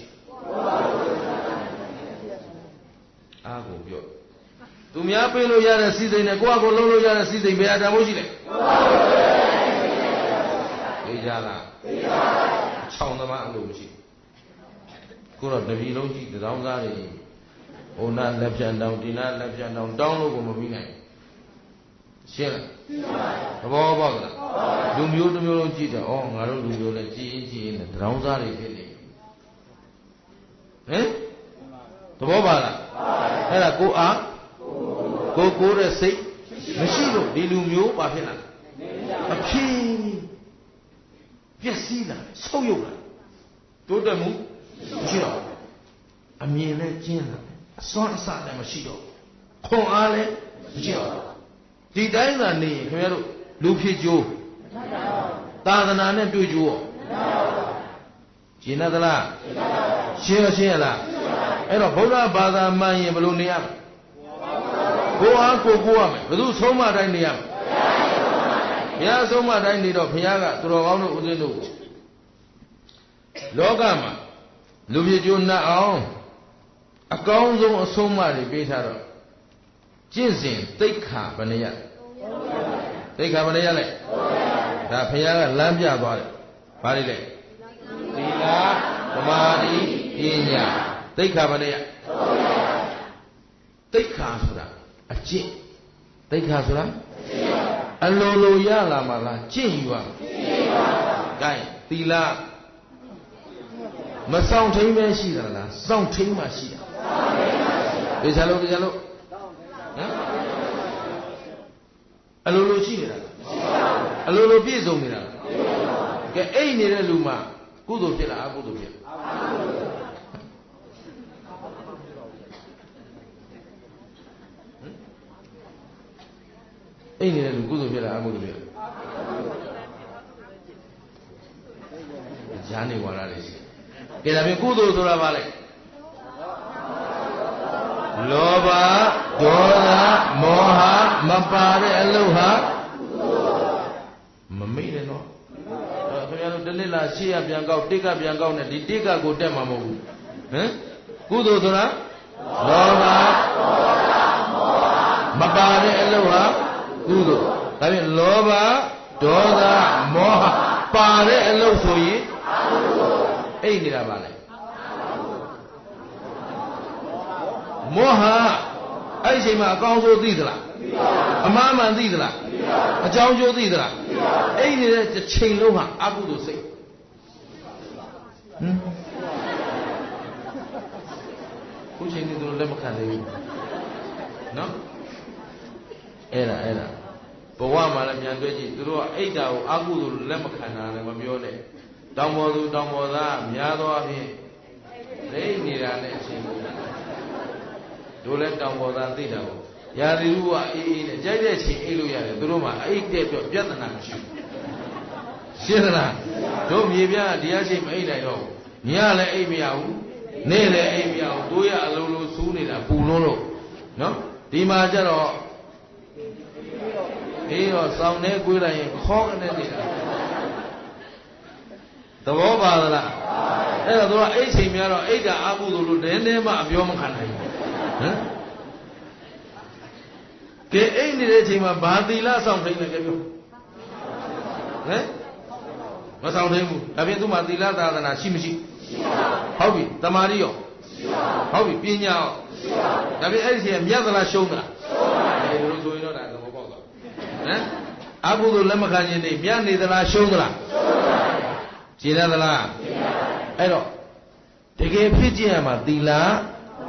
အားကိုပြောသူများပေးလို့ရတဲ့စည်းစိမ်နဲ့ကိုယ့်ဟာကိုယ်လုံးလို့ရတဲ့စည်းစိမ်ဘယ်ဟာတန်ဖို့ရှိလဲသိကြလားချောင်းသမားအလို့မရှိကိုတော့တပီလုံးကြည့်တောင်းစားတွေဟိုနာလက်ပြန်တောင်းဒီနာလက်ပြန်တောင်းတောင်းလို့ကိုမပြီးနိုင်ရှင်းလားသဘောပေါက်လားလူမျိုးတစ်မျိုးလုံးကြည့်တယ်ဩငါတို့လူမျိုးလည်းကြည်ရင်နဲ့တောင်းစားတွေဖြစ်နေဟမ်သဘောပါလားအဲ့ဒါကိုအားကိုတဲ့စိတ်မရှိလို့ဒီလူမျိုးဘာဖြစ်လာအဖြစ်ပျက်စီးလာဆုတ်ယုတ်လာတိုးတက်မှုမရှိတော့အမြင်နဲ့ကျင်းလာအစွမ်းအစလည်းမရှိတော့ခွန်အားလည်းမရှိတော့ဒီတိုင်းသာနေရင်ခင်ဗျားတို့လူဖြစ်ကြိုးသာသနာနဲ့တွေ့ကြိုးရှင်းသလားရှင်းရလားအဲ့တော့ဗုဒ္ဓဘာသာမှန်ရင်ဘယ်လိုနေရမလဲကိုအားကိုရမယ်ဘယ်သူဆုံးမတိုင်းနေရမလဲဘုရားဆုံးမတိုင်းနေတော့ဘုရားကသူတော်ကောင်းတို့ဦးဇင်းတို့လောကမှာလူဖြစ်ကြိုးနှက်အောင်အကောင်းဆုံးအဆုံးအမတွေပေးထားတော့ကျင့်စဉ်သိက္ခာဘယ်နှရသိက္ခာဘယ်နှရလဲဒါဘုရားကလမ်းပြသွားတယ်ဘာတွေလဲသီလသမာဓိပညာသိက္ခာဘယ်နှရသိက္ခာဆိုတာအကျင့်သိက္ခာဆိုတာအလိုလိုရလာမှာလားကျင့်ယူရမှာကဲသီလမဆောင်ထိန်ပဲရှိတာလားစောင့်ထိန်မှရှိတာဒေချာလို့ဟမ်အလိုလိုရှိနေတာအလိုလိုပြည့်စုံနေတာကဲအိတ်နေတဲ့လူမှာကုသိုလ်ဖြစ်လားအကုသိုလ်ဖြစ်အိတ်နေတဲ့လူကုသိုလ်ဖြစ်လားအကုသိုလ်ဖြစ်ဈာနေဝါရလေးရှိကဲဒါပြင်ကုသိုလ်ဆိုတာဘာလဲလောဘဒေါသမောဟမပါတဲ့အလုပ်ဟာမမေ့နဲ့နော်ခင်ဗျားတို့တနစ်လာရှေ့ရပြန်ကောက်တိကပြန်ကောက်နဲ့ဒီတိကကိုတက်မှာမဟုတ်ဘူးဟမ်ကုသိုလ်ဆိုတာလောဘမပါတဲ့အလုပ်ဟာကုသိုလ်ဒါပြင်လောဘဒေါသမောဟပါတဲ့အလုပ်ဆိုရင်အိတ်နေတာပါလေမောဟအဲ့ဒီချိန်မှာအကောင်းဆုံးသိသလားအမှားမှန်သိသလားအကြောင်းကျိုးသိသလားအဲ့ဒီနေတဲ့ချိန်လုံးဟာအကုသိုလ်စိတ်ခုချိန်ဒီလိုလက်မခံသေးဘူးနော်အဲ့ဒါဘဝမှာလည်းမြန်တွေ့ကြည့်သူတို့ကအိတ်တာကိုအကုသိုလ်လက်မခံတာလည်းမပြောနဲ့တောင်ပေါ်သူတောင်ပေါ်သားများသောအားဖြင့်လိမ့်နေတာနဲ့အချိန်တို့လည်းတောင်ပေါ်သားသိတာပေါ့ရာသီဥကအေးနဲ့ကြိုက်တဲ့ချိန်အိတ်လို့ရတယ်သူတို့မှအိတ်တဲ့အတွက်ပြဿနာမရှိဘူး ရှင်းသလားတို့မြေပြတရားရှိမအိတ်နိုင်တော့ညလည်းအိတ်မရဘူးနေ့လည်းအိတ်မရဘူးတို့ရအလုံးလုံးစူးနေတာပူလုံးလို့နော်ဒီမှာကျတော့အေးတော့စောင်းနေကွေးလိုက်ရင်ခေါင်းကနေနေတာသဘောပါသလားအဲ့တော့သူကအိတ်ချိန်များတော့အိတ်တာအကုသိုလ်လို့နည်းနည်းမှအပြောမခံနိုင်ဘူးဟမ်ကဲအိတ်နေတဲ့အချိန်မှာဘာသီလဆောင်ထိန်လဲကြပြောဟမ်မဆောင်ထိန်ဘူးဒါဖြင့်သူမှသီလသာသနာရှိမရှိရှိပါဘူးဟုတ်ပြီတမာရီရောရှိပါဘူးဟုတ်ပြီပညာရောရှိပါဘူးဒါဖြင့်အဲ့ဒီချိန်ကမြတ်သလားရှုံးသလားရှုံးပါဘူးဆိုရင်တော့ဒါသဘောပေါက်သွားဟမ်အကုသိုလ်လက်မခံခြင်းနေမြတ်နေသလားရှုံးသလားရှုံးပါဘူးရှင်းသလားရှင်းပါဘူးအဲ့တော့တကယ်ဖြစ်ခြင်းရမှာသီလ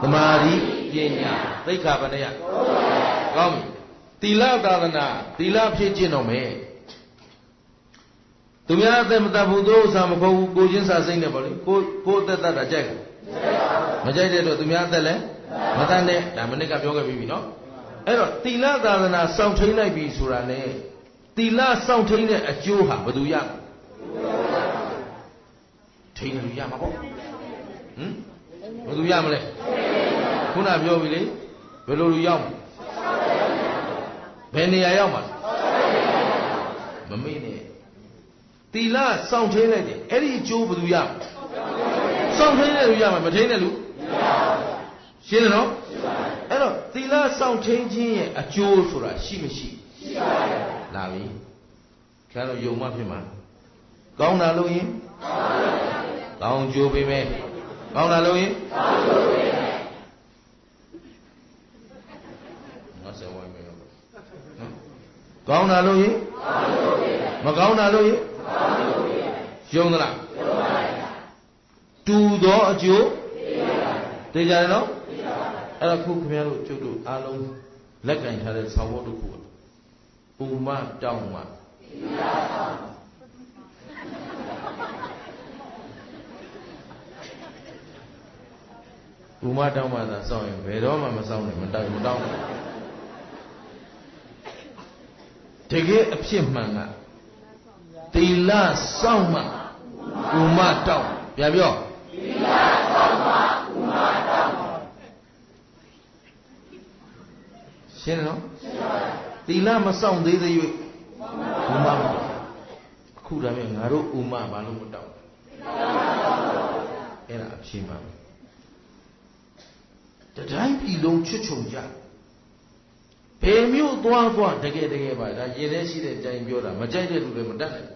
သမာဓိပညာသိက္ခာပဏယကောင်းပြီသီလသာသနာသီလဖြစ်ခြင်းတော့မယ်သူများအသက်မတတ်ဘူးသူဥစ္စာမကုန်ဘူးကိုချင်းစာစိမ့်နေပါလေကိုအသက်တတ်တာကြိုက်ဘူးမကြိုက်တဲ့တော့သူများအသက်လည်းမတတ်နဲ့ဒါမနစ်ကပြောခဲ့ပြီးပြီနော်အဲ့တော့သီလသာသနာစောင့်ထိန်လိုက်ပြီဆိုတာနဲ့သီလစောင့်ထိန်တဲ့အကျိုးဟာဘယ်သူရမှာထိန်လူရမှာပေါ့ဟမ်ဘယ်သူရမလဲခုနပြောပြီလေဘယ်လိုလူရောက်မှာဘယ်နေရာရောက်မှာမမေ့နဲ့သီလစောင့်ထိန်လိုက်တယ်အဲ့ဒီအကျိုးဘယ်သူရမှာစောင့်ထိန်တဲ့လူရမှာမထိန်တဲ့လူရှင်းတယ်နော်အဲ့တော့သီလစောင့်ထိန်ခြင်းရဲ့အကျိုးဆိုတာရှိမရှိရှိပါဘူးလာပြီခင်ဗျားတို့ယုံမှဖြစ်မှာကောင်းတာလို့ရင်ကောင်းကျိုးပေးမယ်ကောင်းတာလို့ရင်ကောင်းကျိုးပေးမယ်ငါဆက်ဝိုင်းမယ်နော်ကောင်းတာလို့ရင်ကောင်းကျိုးပေးမယ်မကောင်းတာလို့ရင်ကောင်းကျိုးပေးမယ်ယုံသလားယုံပါဗျာတူသောအကျိုးပေးပါဗျာသိကြတယ်နော်သိပါပါအဲ့တော့ခုခင်ဗျားတို့ကျုပ်တို့အားလုံးလက်ကင်ထားတဲ့ဆောင်းဝတ်တစ်ခုကပူမတောင်းမပူမတောင်းမှသာစောင့်ရင်ဘယ်တော့မှမစောင့်နဲ့မတောင်းတကယ်အဖြစ်မှန်ကသီလစောင့်မှပူမတောင်းပြန်ပြောသီလစောင့်မှပူမတောင်းရှင်းနော်ရှင်းပါပြီသီလမစောင့်သေးသေး၍ပူမမတောင်းအခုဒါမဲ့ငါတို့ဥမဘာလို့မတောင်းအဲ့ဒါအဖြစ်မှန်တတိုင်းပြည်လုံးချွတ်ချုံကြဘယ်မျိုးသွားတကယ်ပါဒါရင်ထဲရှိတဲ့အတိုင်းပြောတာမကြိုက်တဲ့လူတွေမတတ်နိုင်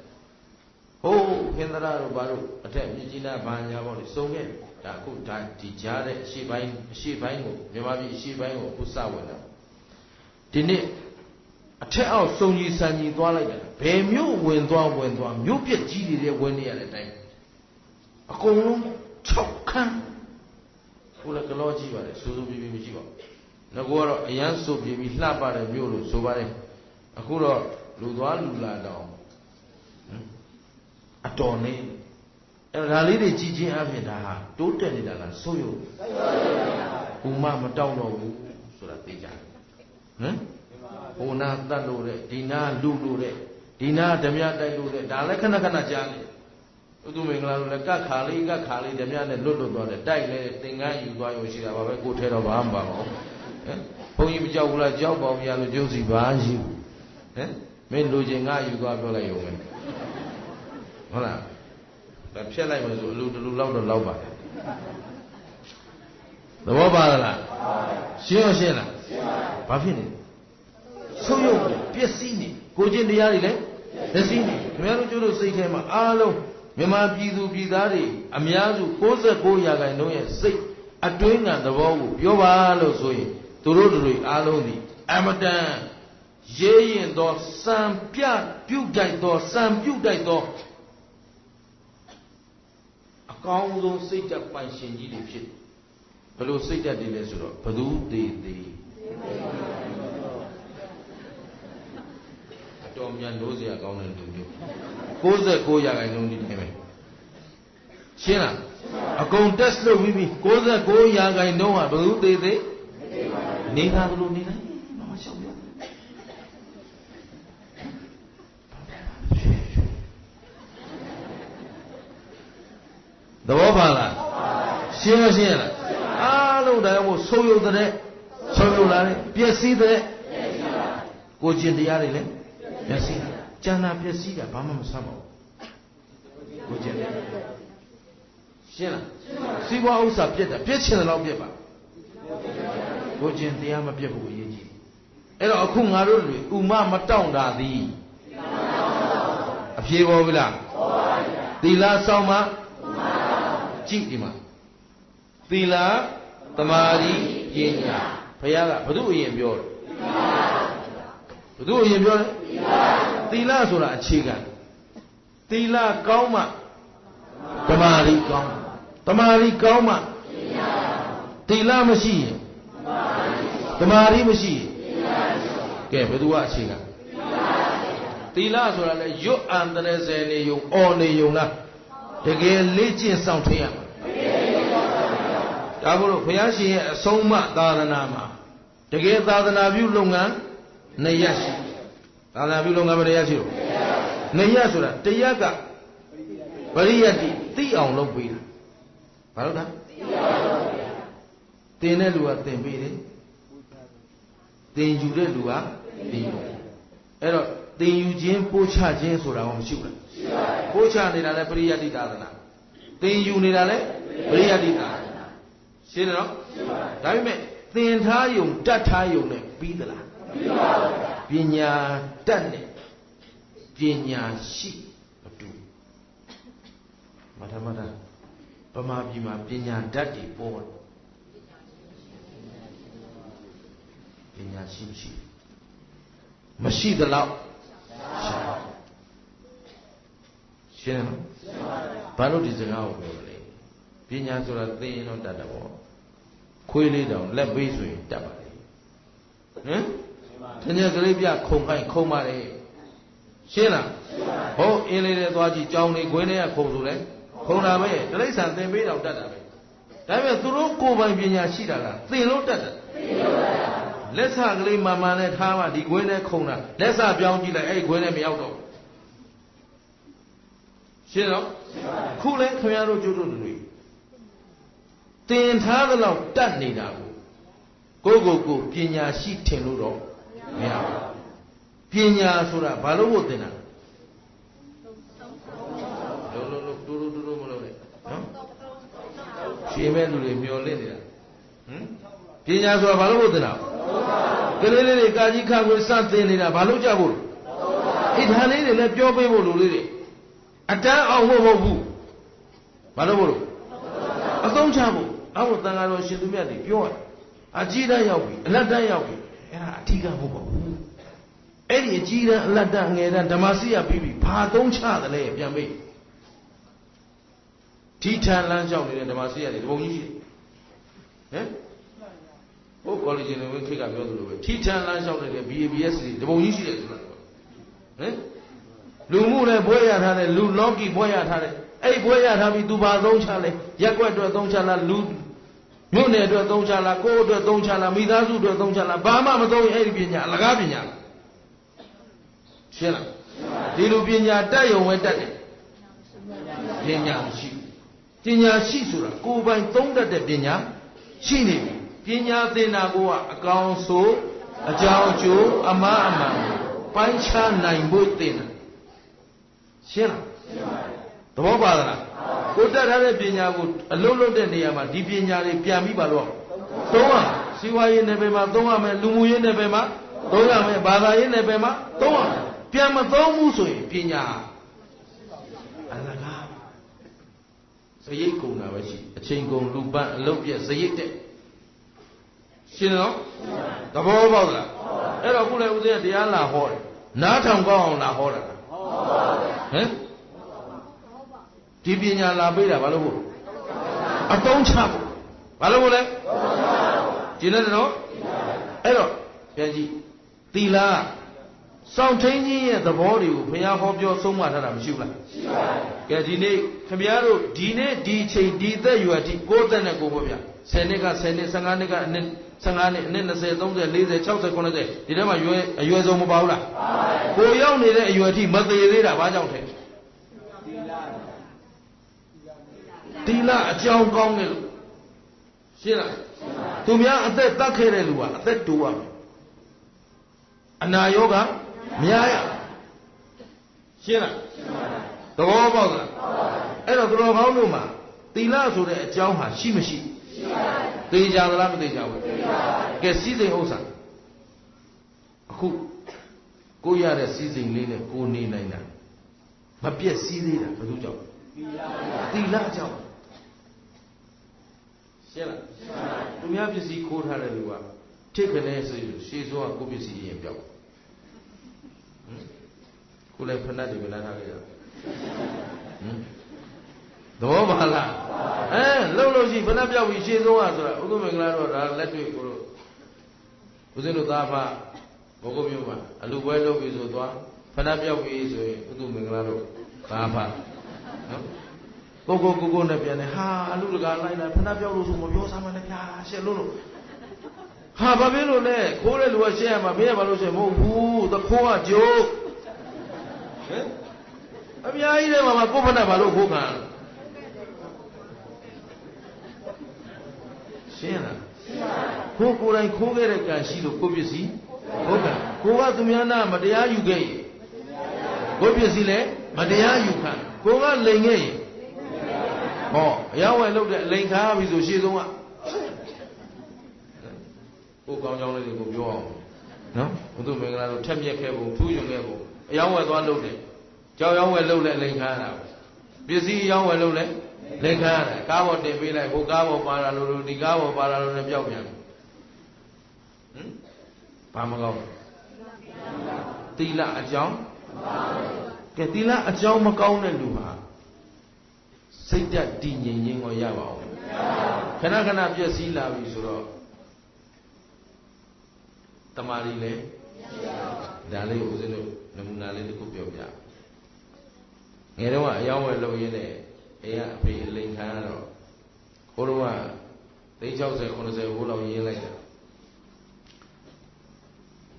ဟိုးခင်သရတို့ဘာလို့အထက်မြကြီးနားဘာညာပေါ့လေစုံခဲ့ဒါအခုဒါဒီကြားတဲ့အရှိပိုင်းကိုမြန်မာပြည်အရှိပိုင်းကိုအခုစဝင်တာဒီနေ့အထက်အောက်စုံကြီးစံကြီးသွားလိုက်တယ်ဘယ်မျိုးဝင်သွားမြို့ပြက်ကြီးတွေဝင်နေရတဲ့အတိုင်းအကုန်လုံး6ခန်းကိုလည်းကလောကြည့်ပါလေစူးစူးပြီးမရှိပါဘူးငါကတော့အရန်စုပ်ပြီးလှပတဲ့မြို့လို့ဆိုပါတယ်အခုတော့လူသွားလူလာတော့အတော်နေအဲ့ဒါလေးတွေကြည်ချင်းအဖြစ်ဒါဟာတိုးတက်နေတာလားဆိုးရုံဘူမမတောင်းတော့ဘူးဆိုတာသိကြဟမ်ဟိုနာတတ်လို့တဲ့ဒီနာလူလို့တဲ့ဒီနာဓမြတိုက်လို့တဲ့ဒါလည်းခဏကြားနေဥဒုမင်္ဂလာတို့လည်းကတ်ခါလေးဓမြနဲ့လွတ်သွားတယ်တိုက်လဲသင်္ကန်းယူသွားရုံရှိတာပါပဲကိုထဲတော့ဘာမှမပါဘူးဟမ်ဘုန်းကြီးမကြောက်ဘူးလားကြောက်ပါဘူးရလို့ကျုပ်စီဘာရှိဘူးဟမ်မင်းလူချင်းငါယူသွားပြောလိုက်ရုံပဲဟုတ်လားဒါဖြတ်လိုက်မှဆိုအလူတလူလောက်တော့လောက်ပါသဘောပါလားရှင်းလားရှင်းပါဘာဖြစ်နေဆုံးယုတ်ပျက်စီးနေကိုချင်းတရားတွေလည်းပျက်စီးနေခင်ဗျားတို့ကျိုးတို့စိတ်ထဲမှာအားလုံးမြန်မာပြည်သူပြည်သားတွေအများစု69%ရဲ့စိတ်အတွင်းကသဘောကိုပြောပါလို့ဆိုရင်သူတို့တွေအားလုံးဒီအမတန်ရေးရင်သောစံပြုတ်တိုက်သောအကောင်းဆုံးစိတ်ဓာတ်ပိုင်ရှင်ကြီးတွေဖြစ်ဘယ်လိုစိတ်ဓာတ်တွေလဲဆိုတော့ဘသူသေးအတော်များလို့စရာကောင်းတဲ့လူမျိုး69%ဒီတိုင်းပဲရှင်းလားအကုန် test လုပ်ပြီးပြီ69%ဟာဘသူသေးနေတာဘလို့နေလိုက်မမရှောက်ရ သဘောပါလားရှင်းမရှင်းလားအားလုံးတရားကိုဆုံးယုတ်တဲ့ဆုံးယုတ်လာတယ်ပျက်စီးတဲ့ကိုကျင့်တရားတွေလည်းပျက်စီးကျန်တာပျက်စီးတာဘာမှမဆမ်းပါဘူးကိုကျင့်ရှင်းလားစီးပွားဥစ္စာပြက်တာပြက်ချင်တယ်လို့ပြက်ပါကိုကျင့်တရားမပြက်ဘူးအရေးကြီးအဲ့တော့အခုငါတို့တွေဥမမတောင့်တာသည်အဖြေပေါ်ပြီလားသီလဆောင်မှကြည့်ဒီမှာသီလသမာဓိပညာဘုရားကဘု து အရင်ပြောတယ်ဘု து အရင်ပြောတယ်သီလဆိုတာအခြေခံသီလကောင်းမှသမာဓိကောင်းသမာဓိကောင်းမှသီလမရှိရင်သမာဓိမရှိရင်ကဲဘယ်သူကအခြေခံသီလဆိုတာလေရွတ်အံတရစယ်နေယုံအော်နေယုံလားတကယ်လေ့ကျင့်ဆောင်ထင်းရမှာဒါမို့လို့ဘုရားရှင်ရဲ့အဆုံးအမသာသနာမှာတကယ်သာသနာပြုလုပ်ငန်းနှစ်ရပ်ရှိသာသနာပြုလုပ်ငန်းဘယ်နှရပ်ရှိလို့နှစ်ရပ်ဆိုတာတရားကပရိယတ်တိသိအောင်လုပ်ပေးတာဘာလို့လဲသင်တဲ့လူကသင်ပေးတယ်သင်ယူတဲ့လူကသင်ယူအဲ့တော့သင်ယူခြင်းပို့ချခြင်းဆိုတာကမရှိဘူးလားရှိပါတယ်ပို့ချနေတာလည်းပရိယတ်တိသာသနာသင်ယူနေတာလည်းပရိယတ်တိသာသနာရှင်းတယ်နော်ရှင်းပါတယ်ဒါပေမဲ့သင်ထားယုံတတ်ထားယုံနဲ့ပြီးသလားပြီးပါဘူးပညာတတ်နဲ့ပညာရှိမတူမထမထပမာပြည်မှာပညာတတ်တွေပေါ်တယ်ပညာရှိမရှိသလောက်ရှင်းနော်ဘာလို့ဒီစကားကိုပြောလဲပညာဆိုတာသိရင်တော့တတ်တယ်ပေါ့ခွေးလေးတောင်လက်ပေးဆိုရင်တတ်ပါလေဟမ်တညက်ကလေးပြခုံခိုင်းခုံပါလေရှင်းလားဟောအင်းလေးတွေသွားကြည့်ကြောင်းနေခွင်းတွေကခုံဆိုလဲခုံတာပဲတိရစ္ဆာန်သင်ပေးတော့တတ်တာပဲဒါပေမဲ့သူတို့ကိုယ်ပိုင်ပညာရှိတာလားသင်လို့တတ်တယ်လက်စကလေးမှန်မှန်နဲ့ထားမှဒီခွင်းနဲ့ခုံတာလက်စပြောင်းကြည့်လိုက်အဲ့ဒီခွင်းနဲ့မရောက်တော့ရှင်းတော့ခုလဲခင်ဗျားတို့ကျိုးတို့တွေတင်ထားသလောက်တတ်နေတာကိုကိုပညာရှိထင်လို့တော့မရဘူးပညာဆိုတာဘာလို့ဖို့တင်တာလို့တူမလို့လေနော်ရှင်းမဲ့လူတွေမျောလင့်နေတာပညာဆိုတာဘာလို့ဖို့တင်တာကလေးလေးတွေကာကြီးခါကိုစတင်နေတာဘာလို့ကြဖို့ဣဒါလေးတွေလည်းပြောပေးဖို့လူလေးတွေအတန်းအောင်ဖို့မဟုတ်ဘူးဘာလို့လို့အသုံးချဖို့အောက်တန်ဃာတော်ရှင်သူမြတ်တွေပြောရအကြီးတန်းရောက်ပြီအလတ်တန်းရောက်ပြီအဲ့ဒါအထီးကမဟုတ်ပါဘူးအဲ့ဒီအကြီးတန်းအလတ်တန်းငယ်တန်းဓမ္မစီရပြီးပြီဘာသုံးချတယ်လဲပြန်မေးထိထန်လမ်းလျှောက်နေတဲ့ဓမ္မစီရတွေဒီပုံကြီးရှိတယ်ဟမ်ဟိုကောလိဂျင်တွေခေတ်ကပြောသလိုပဲထိထန်လမ်းလျှောက်နေတဲ့ BABS တွေဒီပုံကြီးရှိတယ်ဆိုတာဟမ်လူမှုနဲ့ဘွဲရထားတဲ့လူလောကီဘွဲရထားတဲ့အဲ့ဘွဲရထားပြီးသူဘာသုံးချလဲရက်ွက်အတွက်သုံးချလားလူမြို့နယ်အတွက်သုံးချလားကိုယ်အတွက်သုံးချလားမိသားစုအတွက်သုံးချလားဘာမှမသုံးရင်အဲ့ဒီပညာအလကားပညာရှင်းလားဒီလိုပညာတတ်ရုံပဲတတ်တယ်ပညာရှိပညာရှိဆိုတာကိုယ်ပိုင်သုံးတတ်တဲ့ပညာရှိနေပြီပညာသင်တာကအကောင်ဆိုအကြောင်းအကျိုးအမှားအမှန်ပိုင်းခြားနိုင်ဖို့သင်တာရှင်းလားသဘောပါလားကိုတတ်ထားတဲ့ပညာကိုအလုံးလုံးတဲ့နေရာမှာဒီပညာတွေပြန်ပြီးပါတော့သုံးရစီဝါရေးနယ်ပယ်မှာသုံးရမယ်လူမှုရေးနယ်ပယ်မှာသုံးရမယ်ဘာသာရေးနယ်ပယ်မှာသုံးရမယ်ပြန်မသုံးဘူးဆိုရင်ပညာအလကားစရိတ်ကုန်တာပဲရှိအချိန်ကုန်လူပန်းအလုပ်ပြည့်စရိတ်တဲ့ရှင်းတော့သဘောပေါက်လားအဲ့တော့ခုလည်းဦးဇင်းကတရားလာဟောတယ်နားထောင်ကောင်းအောင်လာဟောတာဟမ်ဒီပညာလာပေးတာဘာလို့ဖို့အသုံးချဖို့ဘာလို့ဖို့လဲကျင်းတယ်နော်အဲ့တော့ပြန်ကြည့်သီလစောင့်ထိန်ခြင်းရဲ့သဘောတွေကိုဘုရားဟောပြောဆုံးမထားတာမရှိဘူးလားရှိပါတယ်ကဲဒီနေ့ခင်ဗျားတို့ဒီနေ့ဒီချိန်ဒီသက်ရွယ်ထိကိုယ်သက်နဲ့ကိုယ်ပေါ့ဗျာ10နှစ်က10နှစ်15နှစ်ကအနှစ်15နှစ်အနှစ်20 30 40 60 90ဒီထဲမှာအရွယ်ဆုံးမပါဘူးလားကိုရောက်နေတဲ့အရွယ်ထိမသေးသေးတာဘာကြောင့်ထဲတ တီလာအကြောင်းကောင်းတယ်လို့ရှင်းလားသူများအသက်တတ်ခဲ့တဲ့လူကအသက်တူရမယ်အနာရောဂါများရရှင်းလားသဘောပေါက်လားအဲ့တော့သူတော်ကောင်းတို့မှာတီလာဆိုတဲ့အကြောင်းဟာရှိမရှိရှိပါဘူးသိကြသလားမသိကြဘူးသိပါဘူးကဲစီးစိမ်ဥစ္စာအခုကိုရတဲ့စီးစိမ်လေးနဲ့ကိုနေနိုင်တာမပြည့်စည်သေးတာဘယ်သူကြောင့်တီလာကြောင့်ရှင်းလားသူများပစ္စည်းခိုးထားတဲ့လူကထိတ်ကနေဆိုရှေးစိုးကကိုပစ္စည်းရင်ပြောက်ကိုလည်းဖဏတ်တွေမလာထားကြရသဘောပါလားလှုပ်လို့ရှိဖဏတ်ပြောက်ပြီးရှေးစိုးကဆိုတာဥဒ္ဓမင်္ဂလာတော့ဒါလက်တွေ့ကိုလို့ဦးဇင်းတို့သားဖဘောကုမျိုးမှာအလူပွဲလုပ်ပြီးဆိုသွားဖဏတ်ပြောက်ပြီးဆိုရင်ဥဒ္ဓမင်္ဂလာတော့သားဖနော်ကိုနဲ့ပြန်တယ်ဟာအလူတကာလိုက်လာဖဏတ်ပြောက်လို့ဆိုမပြောစားမှလည်းဗျာရှက်လို့ဟာဘာဖြစ်လို့လဲခိုးတဲ့လူကရှက်ရမှာမင်းကဘာလို့ရှက်မဟုတ်ဘူးသခိုးကကြိုးဟင်အများကြီးတဲ့မှာကိုဖဏတ်ဘာလို့ခိုးခံရှင်းလားခိုးကိုယ်တိုင်ခိုးခဲ့တဲ့ကံရှိလို့ကိုပစ္စည်းဟုတ်ကဲ့ကိုကသူများနာမတရားယူခဲ့ရင်ကိုပစ္စည်းလည်းမတရားယူခံကိုကလိန်ခဲ့ရင်ဟောအယောင်းဝယ်လုပ်တဲ့အလိန်ခါပြီဆိုရှေ့ဆုံးကကိုကောင်းကြောင်းလေးတွေကိုပြောအောင်နော်ဘုသူမင်္ဂလာတို့ထက်မြက်ခဲ့ပုံထူးရွံခဲ့ပုံအယောင်းဝယ်သွားလုပ်တယ်ကြောက်ရောင်းဝယ်လုပ်တဲ့အလိန်ခါရတာပစ္စည်းအယောင်းဝယ်လုပ်လဲလိန်ခါရတယ်ကားပေါ်တင်ပေးလိုက်ဟိုကားပေါ်ပါလာလို့ဒီကားပေါ်ပါလာလို့လည်းပြောက်ပြန်ဘာမကောင်းသီလအကြောင်းကဲသီလအကြောင်းမကောင်းတဲ့လူဟာစိတ်ဓာတ်တည်ငြိမ်ခြင်းကိုရပါအောင်ခဏခဏပြည့်စည်လာပြီဆိုတော့တမာရီလေဒါလေးဦးဇင်းတို့နမူနာလေးတစ်ခုပြောပြငယ်တော့ကအယောင်းဝယ်လုပ်ရင်းနဲ့အိမ်ကအဖေအလိန်ခံရတော့ဟိုတော့က360 90ဘိုးလောက်ရင်းလိုက်တာ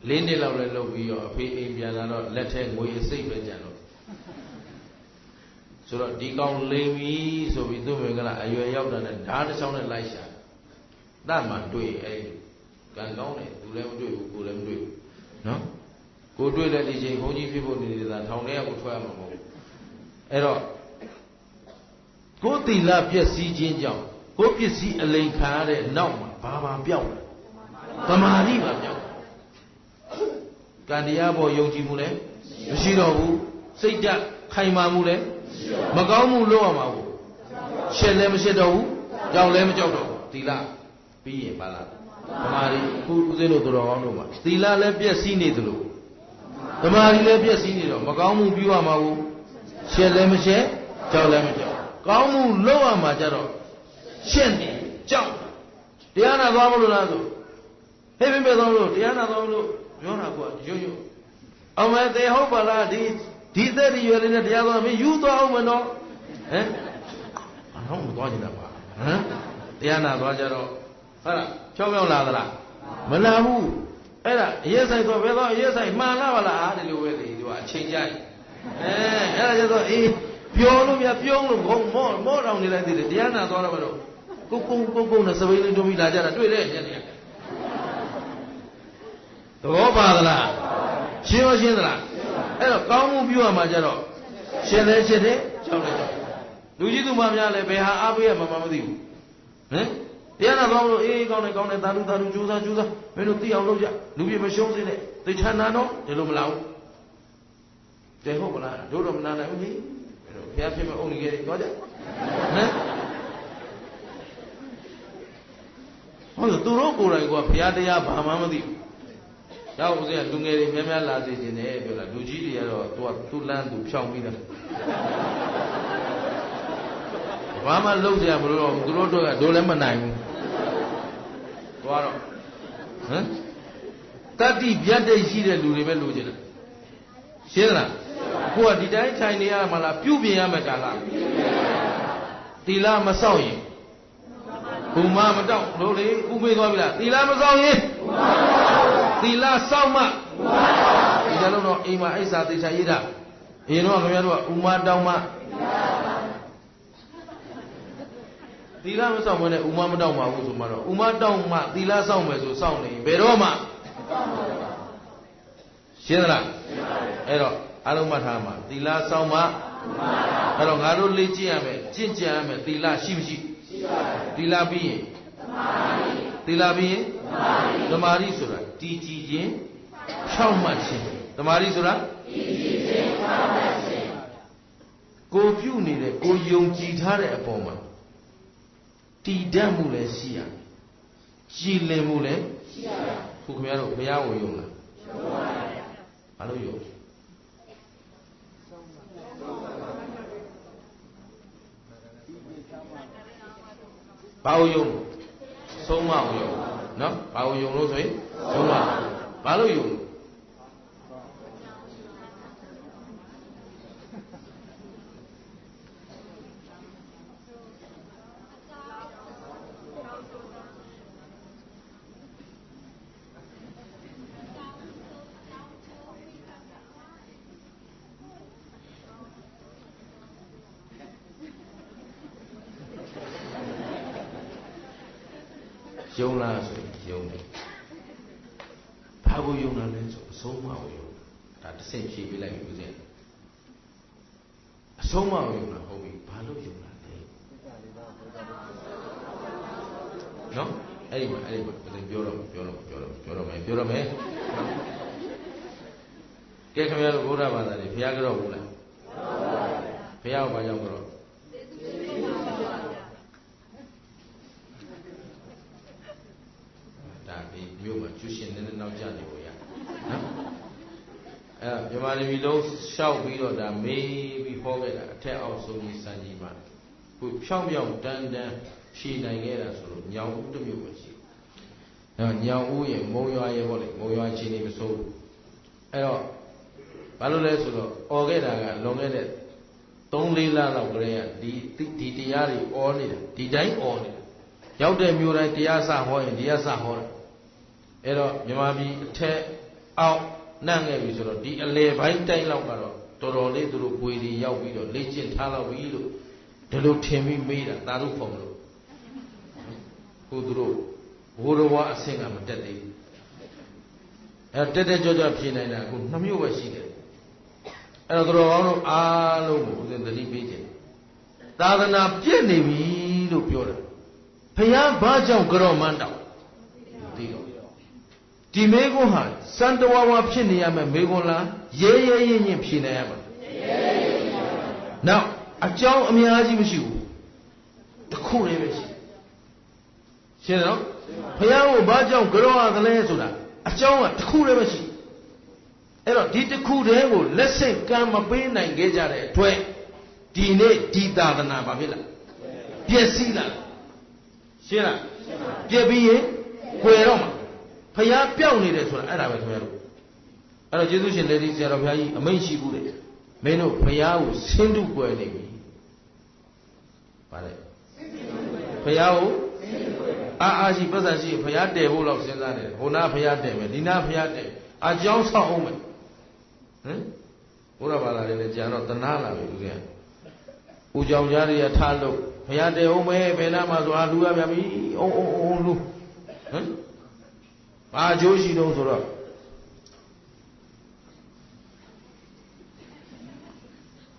4နှစ်လောက်လည်းလုပ်ပြီးတော့အဖေအိမ်ပြန်လာတော့လက်ထဲငွေအစိတ်ပဲကျန်တော့ဆိုတော့ဒီကောင်လိန်ပြီဆိုပြီးသူ့မင်္ဂလာအရွယ်ရောက်တာနဲ့ဓာတ်တစ်ချောင်းနဲ့လိုက်ရှာတတ်မှတွေ့အဲ့ကံကောင်းတယ်သူလည်းမတွေ့ဘူးကိုလည်းမတွေ့ဘူးနော်ကိုတွေ့တဲ့ဒီချိန်ဘုန်းကြီးဖြစ်ဖို့နေနေတာထောင်ထဲကကိုထွက်ရမှာမဟုတ်ဘူးအဲ့တော့ကိုသီလပျက်စီးခြင်းကြောင့်ကိုပစ္စည်းအလိန်ခံရတဲ့နောက်မှာဘာပြောက်လဲသမာဓိပါပြောက်ကံတရားပေါ်ယုံကြည်မှုလည်းမရှိတော့ဘူးစိတ်ဓာတ်ခိုင်မာမှုလည်းမကောင်းမှုလုပ်ရမှာဘူးရှက်လည်းမရှက်တော့ဘူးကြောက်လည်းမကြောက်တော့ဘူးသီလပြီးရင်ပါလားသမာဓိခုဦးဇင်းတို့တော်ကောင်းတို့မှာသီလလည်းပျက်စီးနေသလိုသမာဓိလည်းပျက်စီးနေတော့မကောင်းမှုပြုရမှာဘူးရှက်လည်းမရှက်ကြောက်လည်းမကြောက်ကောင်းမှုလုပ်ရမှာကြတော့ရှက်နေကြောက်တရားနာသွားမလို့လားဆိုဟဲ့ပြသွားမလို့တရားနာသွားမလို့ပြောတာကွာရွတ်အောင်မဲသေဟုတ်ပါလားဒီသက်ဒီရွယ်လေးနဲ့တရားသွားမင်းယူသွားအောင်မနော်ဟမ်အဟောင်းမသွားချင်တာပါဟမ်တရားနာသွားကြတော့ဟုတ်လားဖြောင်းဖြောင်းလာသလားမလာဘူးအဲ့ဒါအရေးဆိုင်သွားဘယ်တော့အရေးဆိုင်မှန်လားပါလားဒီလိုပဲလေဒီကအချိန်ကြိုက်အဲ့ဒါကျတော့အေးပြောလို့မပြုံးလို့မော့တောင်နေလိုက်သေးတယ်တရားနာသွားတော့မလို့ကိုနဲ့စပိန်လေးတွန်းပြီးလာကြတာတွေ့တယ်ညနေသဘောပါသလားရှင်းရောရှင်းသလားအဲ့တော့ကောင်းမှုပြုရမှာကြတော့ရှင်းတယ်ရှင်းတယ်ကြောက်တယ်ကြောက်လူကြီးသူမများလည်းဘယ်ဟာအားပေးရမှာမသိဘူးဟမ်တရားနာသွားလို့အေးကောင်းတယ်သာဓုကြိုးစားမင်းတို့သိအောင်လုပ်ကြလူပြမရှုံးစေနဲ့သိချမ်းသာတော့ဒီလိုမလားဘူးတဲဟုတ်မလားတို့တော့မနာနိုင်ဘူးလေဘုရားဖြစ်မဲ့အုံကြီးကြီးသွားကြဟမ်ဟုတ်သူတို့ကိုယ်တိုင်ကဘုရားတရားဘာမှမသိဘူးရောက်ဦးစင်းကလူငယ်တွေများလာစေခြင်းနဲ့ပြောလားလူကြီးတွေကတော့သူလမ်းသူဖြောင်းပြီးတာဘာမှလုပ်ကြမလို့တော့သူတို့ကဒိုလည်းမနိုင်ဘူးသွားတော့ဟမ်တတ္တိပြတ်တိတ်ရှိတဲ့လူတွေပဲလိုချင်တယ်ရှင်းလားကိုကဒီတိုင်းထိုင်နေရမှာလားပြုပြင်ရမယ်ကာလတီလာမဆောက်ရင်ဘုံမမတောက်လို့လေဥမေးသွားပြီလားတီလာမဆောက်ရင်သီလစောင့်မှဒီကြလုံးတော့အိမ်မှာအိဆာသေချာရေးတာအရင်တော့ခင်ဗျားတို့ကဥမာတောင်းမှ သီလမဆောင်မနဲ့ဥမမတောင်းပါဘူးဆိုမှတော့ဥမတောင်းမှသီလဆောင်မယ်ဆိုစောင့်နေဘယ်တော့မှရှင်းသလားအဲ့တော့အားလုံးမှတ်ထားမှာသီလဆောင်မှအဲ့တော့ငါတို့လေ့ကျင့်ရမယ်ကျင့်ကြံရမယ်သီလရှိမရှိရှိပါတယ်သီလပြီးရင်သီလပြီးရင်သမာဓိဆိုတာတည်ကြည်ခြင်းဖြောင့်မတ်ခြင်းသမာဓိဆိုတာတည်ကြည်ခြင်းဖြောင့်မတ်ခြင်းကိုပြုနေတဲ့ကိုယုံကြည်ထားတဲ့အပေါ်မှာတည်တတ်မှုလည်းရှိရကြည်လင်မှုလည်းရှိရခုခင်ဗျားတို့ဘုရားကိုယုံလားယုံပါဗျာဘာလို့ယုံဘာလို့ယုံဆုံးမအောင်ယုံနော်ဘာလို့ယုံလို့ဆိုရင်ဆုံးမဘာလို့ယုံယုံလားဆိုယုံတယ်ဘာကိုယုံတာလဲဆိုအဆုံးမကိုယုံဒါတစ်ဆင့်ဖြေပေးလိုက်ပြီဦးဇင်းအဆုံးမကိုယုံတာဟုတ်ပြီဘာလို့ယုံတာလဲနော်အဲ့ဒီမှာပြောတော့မယ်ကဲခင်ဗျားတို့ဘုရားဘာသာတွေဘုရားကြောက်ဘူးလားဘုရားဘာကြောင့်ကြောက်မြို့မှာကျူးရှင်နေနောက်ကျနေပေါ်ရနော်အဲမြန်မာလူမျိုးလုံးရှောက်ပြီးတော့ဒါမေးပြီးဟောခဲ့တာအထက်အောက်ဆုံးကြီးစံကြီးမှာခုဖြောင်းတန်းဖြေနိုင်ခဲ့တာဆိုလို့ညောင်ဦးတစ်မျိုးပဲရှိတယ်ညောင်ဦးရဲ့မုံရွာရဲ့ပေါ့လေမုံရွာချင်းနေမစိုးဘူးအဲ့တော့ဘာလို့လဲဆိုတော့អော်ခဲ့တာကလွန်ခဲ့တဲ့3-4 လလောက်ကလေးကဒီတရားတွေអော်နေတာဒီတိုင်းអော်နေတာရောက်တဲ့မျိုးတိုင်းတရားစဟောရင်တရားစဟောတာအဲ့တော့မြန်မာပြည်အထက်အောက်နှံ့ခဲ့ပြီဆိုတော့ဒီအလေပိုင်းတိုင်းလောက်ကတော့တော်တော်လေးသူတို့ပွေတွေရောက်ပြီးတော့လေ့ကျင့်ထားလောက်ပြီလို့ဒီလိုထင်ပြီးမေးတာသာဓုခေါ်မလို့ဟိုသူတို့ဘိုးတော်အဆင့်ကမတက်သေးဘူးအဲ့တက်ကြွဖြေနိုင်တာအခု2မျိုးပဲရှိတယ်အဲ့တော့သူတော်ကောင်းတို့အားလုံးကိုဦးဇင်းသတိပေးခြင်းသာသနာပြည့်နေပြီလို့ပြောတယ်ဘုရားဘာကြောင့်ကြော့မှန်းတောင်းသိတော့ဒီမေကွန်းဟာစံတဝါဝါဖြစ်နေရမယ်မေကွန်းလားရဲရင်ဖြေနိုင်ရမှာနောက်အကြောင်းအများကြီးမရှိဘူးတစ်ခုလေးပဲရှိရှင်းနော်ဘုရားကိုဘာကြောင့်ကြော့ရသလဲဆိုတာအကြောင်းကတစ်ခုလေးပဲရှိအဲ့တော့ဒီတစ်ခုတည်းကိုလက်စိတ်ကမ်းမပေးနိုင်ခဲ့ကြတဲ့အတွက်ဒီနေ့ဒီသာသနာဘာဖြစ်လားပျက်စီးလာရှင်းလားပြက်ပြီးရင်ကွယ်တော့မှာဖျားပြောက်နေတယ်ဆိုတာအဲ့ဒါပဲခင်ဗျားတို့အဲ့တော့ကျေးဇူးရှင်လက်ဒီဆရာတော်ဘုရားကြီးအမိန့်ရှိဘူးလေမင်းတို့ဖျားကိုဆင်းတုကွယ်နေပြီဗါလဲဖျားကိုအာရှိပတ်သက်ရှိဖျားတယ်ဖို့လောက်စဉ်းစားနေတယ်ဟိုနာဖျားတယ်မယ်ဒီနာဖျားတယ်အကြောင်းဆောက်အောင်မယ်ဟမ်ဘုရားဘာသာလေးလည်းကြာတော့တနာလာပြီဦးဇင်းဦးကြောင်ကြားတွေကထားလို့ဖျားတယ်အောင်မယ်ဘယ်နာမှာဆိုလူရပြန်ပြီအုံလူဟမ်ဘာအကျိုးရှိတော့ဆိုတော့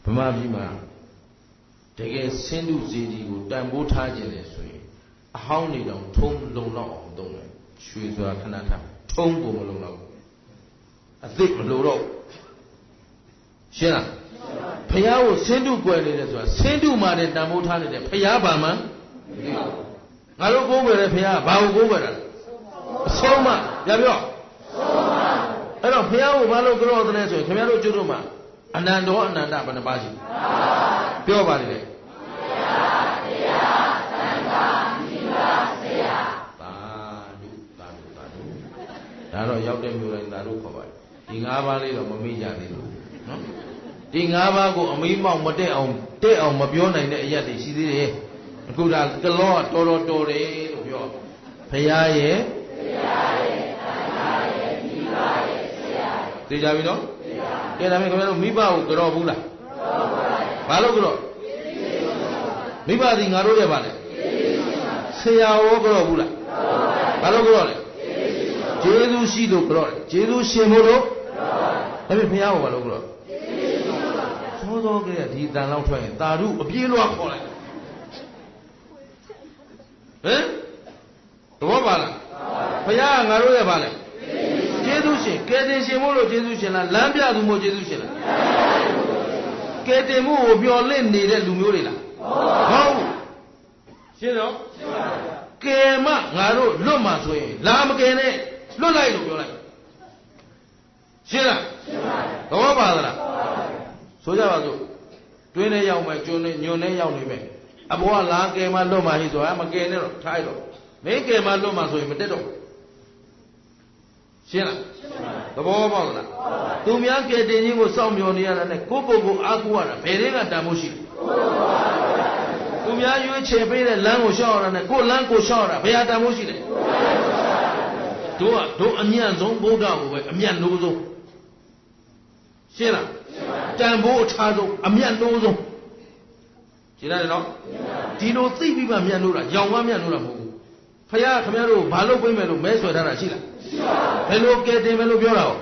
ဗမာပြည်မှာတကယ်ဆင်းတုဇေဒီကိုတန်ဖိုးထားခြင်းလေဆိုရင်အဟောင်းနေတော့ထုံးလုံလောက်အောင်သုံးတယ်ရွှေစွာခဏထားထုံးကိုမလုံလောက်အသိမလို့တော့ရှင်းလားဖျားကိုဆင်းတုကွယ်နေတယ်ဆိုတာဆင်းတုမှာတန်ဖိုးထားနေတယ်ဖျားဘာမှငါတို့ကိုးကွယ်တဲ့ဖျားဘာကိုကိုးကွယ်တာအဆုံးမပြပြောအဲ့တော့ဘုရားကိုဘာလို့ကြောက်တယ်ဆိုရင်ခင်ဗျားတို့ကျွတ်တို့မှာအနန္တောအနန္တဘယ်နှပါးရှိပြောပါလိမ့်မယ်တရားသံဃာမိဘဆရာသာဓုဒါတော့ရောက်တဲ့မျိုးတိုင်းသာဓုခေါ်ပါတယ်ဒီ၅ပါးလေးတော့မမေ့ကြသေးဘူးနော်ဒီ၅ပါးကိုအမေးမောက်မတက်အောင်မပြောနိုင်တဲ့အရာတွေရှိသေးတယ်အခုဒါကလောကတော်တယ်လို့ပြောဘုရားရဲ့သိကြပြီနော်ကဲဒါပေမဲ့ခင်ဗျားတို့မိဘကိုကြော့ဘူးလားဘာလို့ကြော့မိဘဒီငါတို့ရဲ့ပါလေ ဆရာရောကြောဘူးလားဘာလို့ကြောလဲကျေးဇူးရှိလို့ကြောတယ်ကျေးဇူးရှင်မို့လို့ဒါပေမဲ့ဘုရားကဘာလို့ကြောသောသောကလေးကဒီတန်လောက်ထွက်ရင်တာရုအပြေးလွှားခေါ်လိုက်ဟမ်သဘောပါလားဘုရားကငါတို့ရဲ့ဘာလဲကျေးဇူးရှင်ကဲတင်ရှင်မို့လို့ကျေးဇူးရှင်လားလမ်းပြသူမို့ကျေးဇူးရှင်လားကဲတင်မှုကိုပြောလင့်နေတဲ့လူမျိုးတွေလားဟုတ်ရှင်းတော့ကဲမငါတို့လွတ်မှာဆိုရင်လာမကဲနဲ့လွတ်လိုက်လို့ပြောလိုက်ရှင်းလားရှင်းပါပြီသဘောပါသလားဆိုကြပါစို့တွင်းထဲရောက်မယ်ကျွန်းနဲ့ညွန်နဲ့ရောက်နေမယ်အဘောကလာကဲမလွတ်မှာဟိဆိုတာမကဲနဲ့တော့ထားရတော့မင်းကဲမလွတ်မှာဆိုရင်မတက်တော့ရှင်းလားသဘောပေါက်လားသူများကဲတင်ကြီးကိုစောင့်မျှော်နေရတာနဲ့ကိုယ့်ပုဂ္ဂိုလ်အားကိုးရတာဘယ်တွေကတန်ဖို့ရှိလဲသူများရွေးချယ်ပေးတဲ့လမ်းကိုရှောက်ရတာနဲ့ကိုယ်လမ်းကိုရှောက်ရတာဘယ်ဟာတန်ဖို့ရှိလဲတို့အမြတ်ဆုံးဗုဒ္ဓကိုပဲအမြတ်နိုးဆုံးရှင်းလားတန်ဖို့အထားဆုံးအမြတ်နိုးဆုံးရှင်းတယ်နော်ဒီလိုသိပြီးမှမြတ်နိုးတာရောင်မမြတ်နိုးတာမဟုတ်ဘူးဖခင်ခင်ဗျားတို့ဘာလို့ပြင်မယ်လို့မဲဆွဲထားတာရှိလားဘယ်လိုကဲတင်မယ်လို့ပြောတာဟုတ်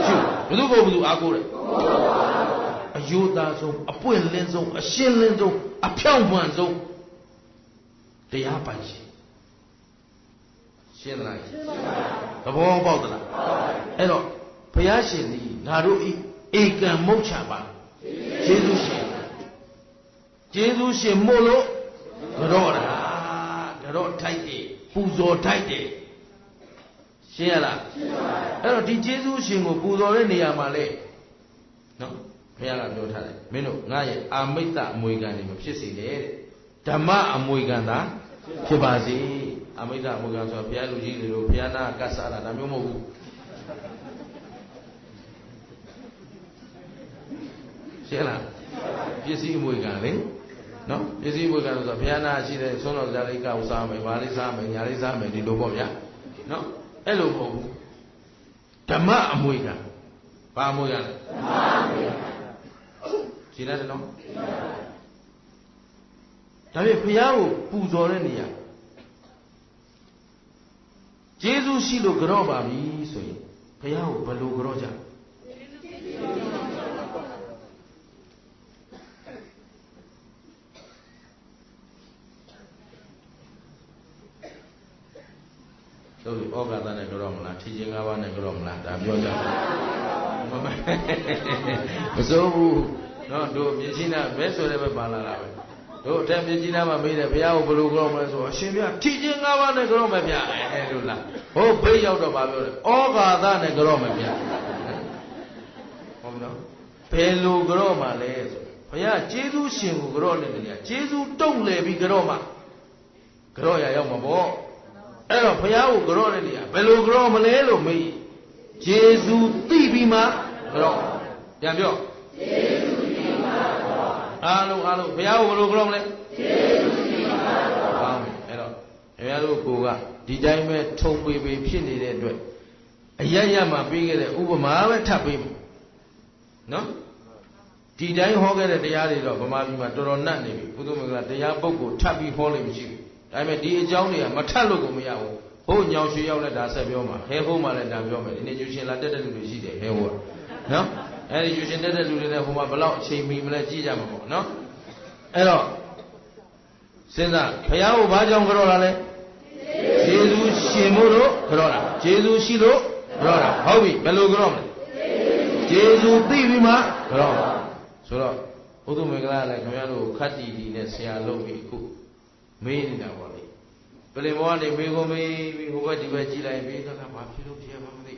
ရှိဘယ်သူအားကိုးတယ်အယုသားဆုံးအပွင့်လင်းဆုံးအရှင်းလင်းဆုံးအဖြောင့်မှန်ဆုံးတရားပိုင်ရှင်ရှင်းသလားသဘောပေါက်သလားအဲ့တော့ဘုရားရှင်ဒီငါတို့ဧကံမုတ်ချပါကျေးဇူးရှင်ကျေးဇူးရှင်မို့လို့ကြောတာကြောထိုက်တယ်ပူဇော်ထိုက်တယ်ရှင်းရလားအဲ့တော့ဒီကျေးဇူးရှင်ကိုပူဇော်တဲ့နေရာမှာလေနော်ဘုရားကပြောထားတယ်မင်းတို့ငါရဲ့အာမိတ္တအမွေခံတွေမဖြစ်စေနဲ့တဲ့ဓမ္မအမွေခံသာဖြစ်ပါစေအာမိတ္တအမွေခံဆိုတော့ဘုရားလူကြီးတွေတို့ဘုရားနာကတ်စားတာဒါမျိုးမဟုတ်ဘူးရှင်းလားပစ္စည်းအမွေခံလေနော်ပစ္စည်းအမွေခံဆိုတော့ဘုရားနာရှိတဲ့ဆုံးတော်ဇာတိကဥစားမယ်ဘာလေးစားမယ်ညာလေးစားမယ်ဒီလိုပေါ့ဗျာနော်အဲ့လိုမဟုတ်ဘူးဓမ္မအမွေခံဘာအမွေခံလဲဓမ္မအမွေခံရှင်းတယ်နော်ဒါပေမဲ့ဘုရားကိုပူဇော်တဲ့နေရာကျေးဇူးရှိလို့ကြော့ပါပြီဆိုရင်ဘုရားကိုဘယ်လိုကြော့ကြတို့ဩဃာတနဲ့ကြော့မလားထီချင်း၅ပါးနဲ့ကြော့မလားဒါပြောကြမစိုးဘူးနော်တို့မြင်းချင်းနာဘဲဆိုတဲ့ဘက်ပါလာတာပဲတို့အထက်မြင်းချင်းနာမှာမေးတယ်ဘုရားကိုဘယ်လိုကြော့မလဲဆိုတော့အရှင်ဘုရားထီချင်း၅ပါးနဲ့ကြော့မယ်ဗျအဲလို့လားဟိုဘေးရောက်တော့ပါပြောတယ်ဩဃာတနဲ့ကြော့မယ်ဗျဟုတ်ပြီနော်ဘယ်လိုကြော့မှာလဲဆိုဘုရားကျေးဇူးရှင်ကိုကြော့တဲ့နေရာကျေးဇူးတုံ့လဲပြီးကြော့မှာကြော့ရရောက်မှာပေါ့အဲ့တော့ဘုရားကိုကြော့တဲ့နေရာဘယ်လိုကြော့မလဲလို့မေးကျေးဇူးသိပြီးမှကြော့ပြန်ပြောကျေးဇူးသိပြီးမှကြော့အားလုံးဘုရားကိုဘယ်လိုကြော့မလဲကျေးဇူးသိပြီးမှကြော့ဟုတ်ပြီအဲ့တော့ဘုရားတို့ကိုကဒီတိုင်းပဲထုံပေပေဖြစ်နေတဲ့အတွက်အရရမှာပြီးခဲ့တဲ့ဥပမာပဲထပ်ပြီးမယ်နော်ဒီတိုင်းဟောခဲ့တဲ့တရားတွေတော့ဗမာပြည်မှာတော်တော်နတ်နေပြီဘုသူမင်္ဂလာတရားပုဂ္ဂိုလ်ထပ်ပြီးဟောလို့မရှိဘူးဒါပေမဲ့ဒီအကြောင်းတွေကမထပ်လို့ကိုမရဘူးဟိုညောင်ရွှေရောက်လက်ဒါဆက်ပြောမှာဟဲဖို့မှလည်းဒါပြောမယ်ဒီနေ့ယူရှင်လာတက်တဲ့လူတွေရှိတယ်ဟဲဖို့ကနော်အဲ့ဒီယူရှင်တက်တဲ့လူတွေနဲ့ဟိုမှာဘယ်လောက်အချိန်မီမလဲကြည့်ကြမှာပေါ့နော်အဲ့တော့စဉ်းစားဘုရားကိုဘာကြောင့်ကြောတာလဲကျေးဇူးရှင်မို့လို့ကြောတာကျေးဇူးရှိလို့ကြောတာဟုတ်ပြီဘယ်လိုကြောမလဲကျေးဇူးသိပြီးမှကြောတာဆိုတော့ဘုသူမင်္ဂလာလည်းခင်ဗျားတို့ခတ်တီတီနဲ့ဆရာလုပ်ပြီးအခုမေးနေတာပေါ့လေပလင်ဘောကနေမေးကုန်ပြီးဟိုဘက်ဒီဘက်ကြည့်လိုက်ပြီးတော့ဘာဖြစ်လို့ဖြစ်မှမသိ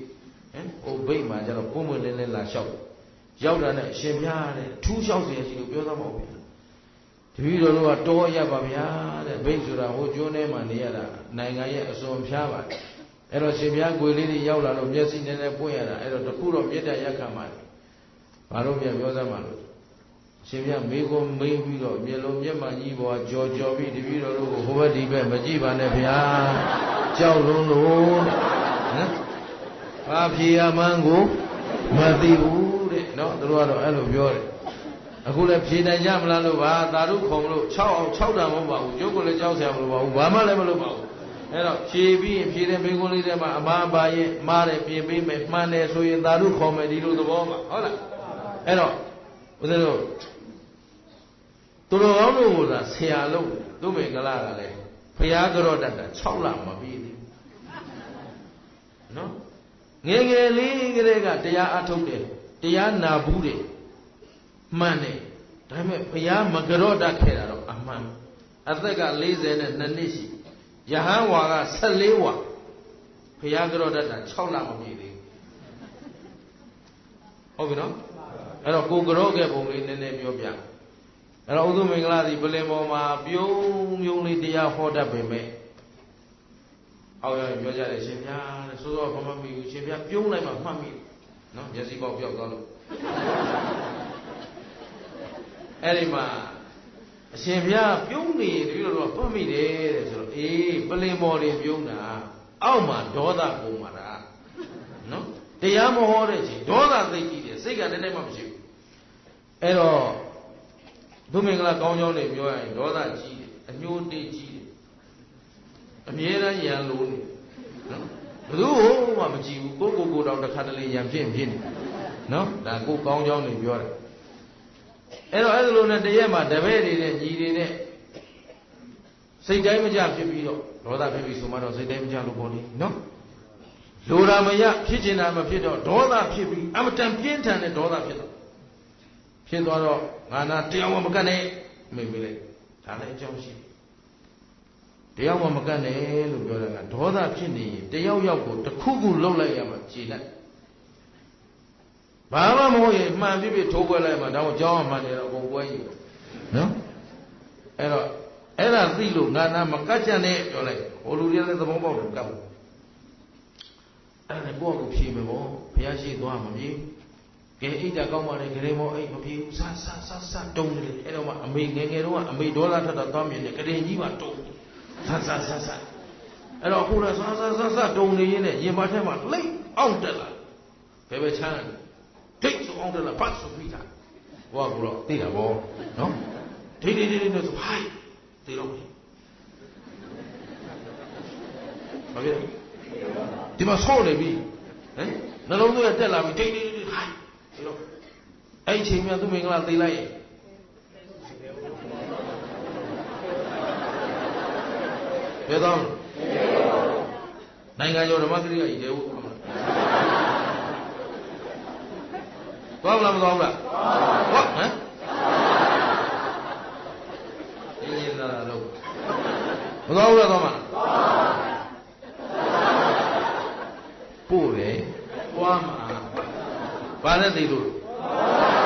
ဟိုဘိတ်မှာကျတော့ပုံမွေလင်းလင်းလာလျှောက်ရောက်တာနဲ့အရှင်ပြားတဲ့ထူးလျှောက်เสียရှိလို့ပြောသားမဟုတ်ဘူးတပည့်တော်တို့ကတော်ရပါဗျာတဲ့ဘိတ်ဆိုတာဟိုကျွန်းထဲမှာနေရတာနိုင်ငံရဲ့အစွန်ဖျားပါအဲ့တော့ရှင်ပြားကိုယ်လေးတွေရောက်လာလို့မျက်စိနဲ့ပွင့်ရတာအဲ့တော့တခုတော့မေတ္တာရက်ခံပါလေဘာလို့ပြန်ပြောသားမှလို့ရှင်ပြမေကိုမေးပြီးတော့မျက်လုံးမျက်မှန်ကြီးပေါ်ကြော်ကြော်ပြီးတပည့်တော်တို့ကိုဟိုဘက်ဒီဘက်မကြည့်ပါနဲ့ဗျာကြောက်လုံးလို့နော်ဘာဖြေရမှန်းကိုမသိဘူးတဲ့နော်သူတို့ကတော့အဲ့လိုပြောတယ် အခုလည်းဖြေနိုင်ကြမလားလို့ပါသာဓုခုံလို့6တာမဟုတ်ပါဘူးရုပ်ကိုလည်းကြောက်စရာမလိုပါဘူးဘာမှလည်းမလုပ်ပါဘူးအဲ့တော့ဖြေပြီးရင်ဖြေတဲ့မိကုန်းလေးထဲမှာအမှားပါရင်မှားတယ်ပြင်ပေးမယ်မှန်တယ်ဆိုရင်သာဓုခေါ်မယ်ဒီလိုသဘောပါဟုတ်လားအဲ့တော့ဦးဇင်းတို့သူတော်ကောင်းတို့ကဆရာလို့သူမင်္ဂလာကလည်းဘုရားကြောတတ်တာ6လမပြီးသေးဘူးနော်ငယ်ငယ်လေးကလေးကတရားအထုတ်တယ်တရားနာဘူးတယ်မှန်တယ်ဒါပေမဲ့ဘုရားမကြောတတ်ခဲ့တာတော့အမှန်အသက်က42နှစ်ရှိယဟန်ဝါက14ဝါဘုရားကြောတတ်တာ6လမပြီးသေးဘူးဟုတ်ပြီနော်အဲ့တော့ကိုကြောခဲ့ပုံလေးနည်းနည်းပြောပြအဲ့တော့ဥဒုမင်္ဂလာဒီပလင်ပေါ်မှာပြုံးလေးတရားဟောတတ်ပေမဲ့အောက်ရပြောကြတယ်ရှင်ဗျာတဲ့စိုးစောဘာမှမပြီးဘူးရှင်ဗျာပြုံးလိုက်မှမှတ်မိနော်မျက်စိပေါက်ပြောက်သွားလို့အဲ့ဒီမှာအရှင်ဗျာပြုံးနေပြီးတော့မှတ်မိတယ်တဲ့ဆိုတော့အေးပလင်ပေါ်တွေပြုံးတာအောက်မှာဒေါသပုံမှာတာနော်တရားမဟောတဲ့ချိန်ဒေါသသိကြီးတယ်စိတ်ကတည်းကမှမရှိဘူးအဲ့တော့ဒုမင်္ဂလာကောင်းကြောင်းတွေပြောရရင်ဒေါသကြီးတယ်အညှိုးတေးကြီးတယ်အမြဲတမ်းရန်လိုနေနော်ဘယ်သူမှမကြည့်ဘူးကိုတောင်တစ်ခါတလေရန်ဖြစ်နေနော်ဒါကိုကောင်းကြောင်းတွေပြောတယ်အဲ့တော့အဲ့လိုနဲ့တရက်မှာတပည့်တွေနဲ့ညီတွေနဲ့စိတ်တိုင်းမကြဖြစ်ပြီးတော့ဒေါသဖြစ်ပြီးဆိုမှတော့စိတ်တိုင်းမကြလို့ပေါ့လေနော်လိုတာမရဖြစ်ချင်တာမဖြစ်တော့ဒေါသဖြစ်ပြီးအမတန်ပြင်းထန်တဲ့ဒေါသဖြစ်သွားတော့ငါနာတရားမကတ်နဲ့မိတ်ပေးလိုက်ဒါလည်းအကြောင်းရှိတရားမကတ်နဲ့လို့ပြောတာကဒေါသဖြစ်နေရင်တယောက်ယောက်ကိုတစ်ခုခုလှုပ်လိုက်ရမှာကြည်လိုက်ဘာမှမဟုတ်ရင်မှန်ပြပြထိုးခွဲလိုက်မှဒါကိုကြောင်းမှန်တယ်တော့အကုန်ပွဲယူနော်အဲ့တော့အဲ့ဒါသိလို့ငါနာမကတ်ချင်နဲ့ပြောလိုက်ဟိုလူတွေလည်းသဘောပေါက်တယ်ကတ်ဘူးအဲ့ဒါကိုယ့်ကိုဖြေမယ်ဗောဘုရားရှိသွားမှာမြေကဲအိတ်တာကောင်းပါလေခရင်မောအိတ်မပြေဘူးဆတုံးတယ်အဲ့တော့မှအမေငယ်တော့အမေဒေါသထတော့သွားမြင်တယ်ခရင်ကြီးမှတုံးဆအဲ့တော့အခုလည်းဆတုံးနေရင်းနဲ့ရင်မထဲမှာလိမ့်အောင်တက်လာဘယ်ပဲချမ်းထိတ်ဆိုအောင်တက်လာဖတ်ဆိုပြီးတာဟောကူတော့သိတာဗောနော်ဒိတ်ဆိုဟိုက်သိတော့ဘာဖြစ်ဒီမှာဆော့နေပြီဟမ်နှလုံးသွေးတက်လာပြီဒိတ်ဟိုက်သိတော့အဲ့ချိန်မြတ်သူမင်္ဂလာသိလိုက်ရဲ့ဘယ်တော့နိုင်ငံကျော်ဓမ္မစရိယကြီးတဲဟုတ်သွားမလားမသွားဘူးလားဟုတ်ဟမ်ရင်းလာတော့မသွားဘူးလားသွားမလားပို့တယ်သွားမှာဘာနဲ့သိလို့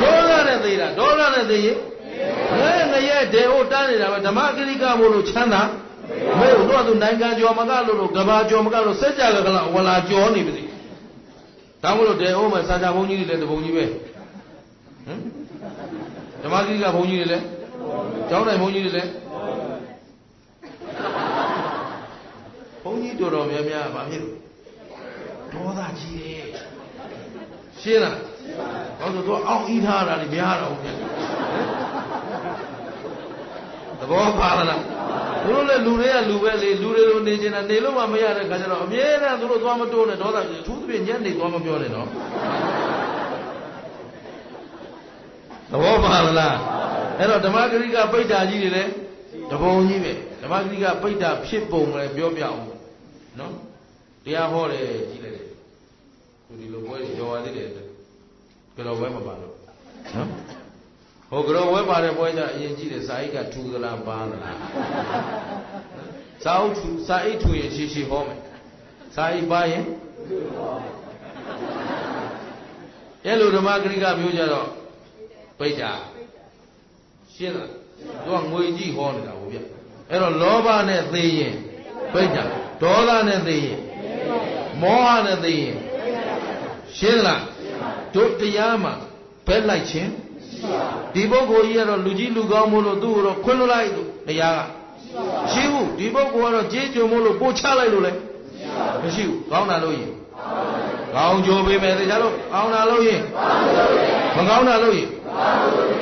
ဒေါသနဲ့သိတာဒေါသနဲ့သိရင်ငရဲဒေဟိုတန်းနေတာပဲဓမ္မဂရိကမို့လို့ချမ်းသာမဟုတ်တော့သူနိုင်ငံကျော်မကလို့ကဘာကျော်မကလို့စက်ကြကလာဝလာကျော်နေပြီဒါမို့လို့ဒေဟိုမှာစာချဘုန်းကြီးတွေလည်းတဘုံကြီးပဲဟမ်ဓမ္မဂရိကဘုန်းကြီးတွေလည်းကျောင်းတိုင်ဘုန်းကြီးတွေလည်းဘုန်းကြီးတော်များများဗာဖြစ်လို့ဒေါသကြီးတယ်ရှင်းလားဟောဆိုတော့အောင်းဤထားတာလည်းများတော့ဗျသဘောပါလားသူတို့လည်းလူတွေကလူပဲလေလူတွေလိုနေနေတာနေလို့မှမရတဲ့ခါကျတော့အမြဲတမ်းသူတို့သွားမတိုးနဲ့ဒေါသကြီးအထူးသဖြင့်ညနေသွားမပြောနဲ့နော်သဘောပါလားအဲ့တော့ဓမ္မဂရိကပိဋ္ဌာကြီးတွေလည်းတပုံကြီးပဲဓမ္မဂရိကပိဋ္ဌာဖြစ်ပုံလည်းပြောပြအောင်နော်တရားဟောတယ်ကြည့်လိုက်တယ်သူဒီလိုပွဲကြော်ရသေးတယ်ကြော်ပွဲမပါလို့နော်ဟိုကြော်ပွဲပါတဲ့ပွဲကြအရင်ကြည့်တယ်စာအိတ်ကထူသလားပါသလားစာအိတ်ထူရင်ရှိဟောမယ်စာအိတ်ပါရင်အဲ့လိုဓမ္မဂရိကမျိုးကြတော့ပိဋ္ဌာရှင်းလားသူကငွေကြီးဟောနေတာဟုတ်ဗျအဲ့တော့လောဘနဲ့သိရင်ပိဋ္ဌာဒေါသနဲ့သိရင်မောဟနဲ့သိရင်ရှင်းလားတို့တရားမှာဘက်လိုက်ခြင်းဒီပုဂ္ဂိုလ်ကြီးကတော့လူကြီးလူကောင်းမို့လို့သူ့ကိုတော့ခွင့်လွှတ်လိုက်သူတရားကမရှိဘူးဒီပုဂ္ဂိုလ်ကတော့ကြေးကြုံမို့လို့ပို့ချလိုက်လို့လည်းမရှိဘူးကောင်းတာလို့ရင်ကောင်းကြိုးပေးမယ်တရားလို့ကောင်းတာလို့ရင်မကောင်းတာလို့ရင်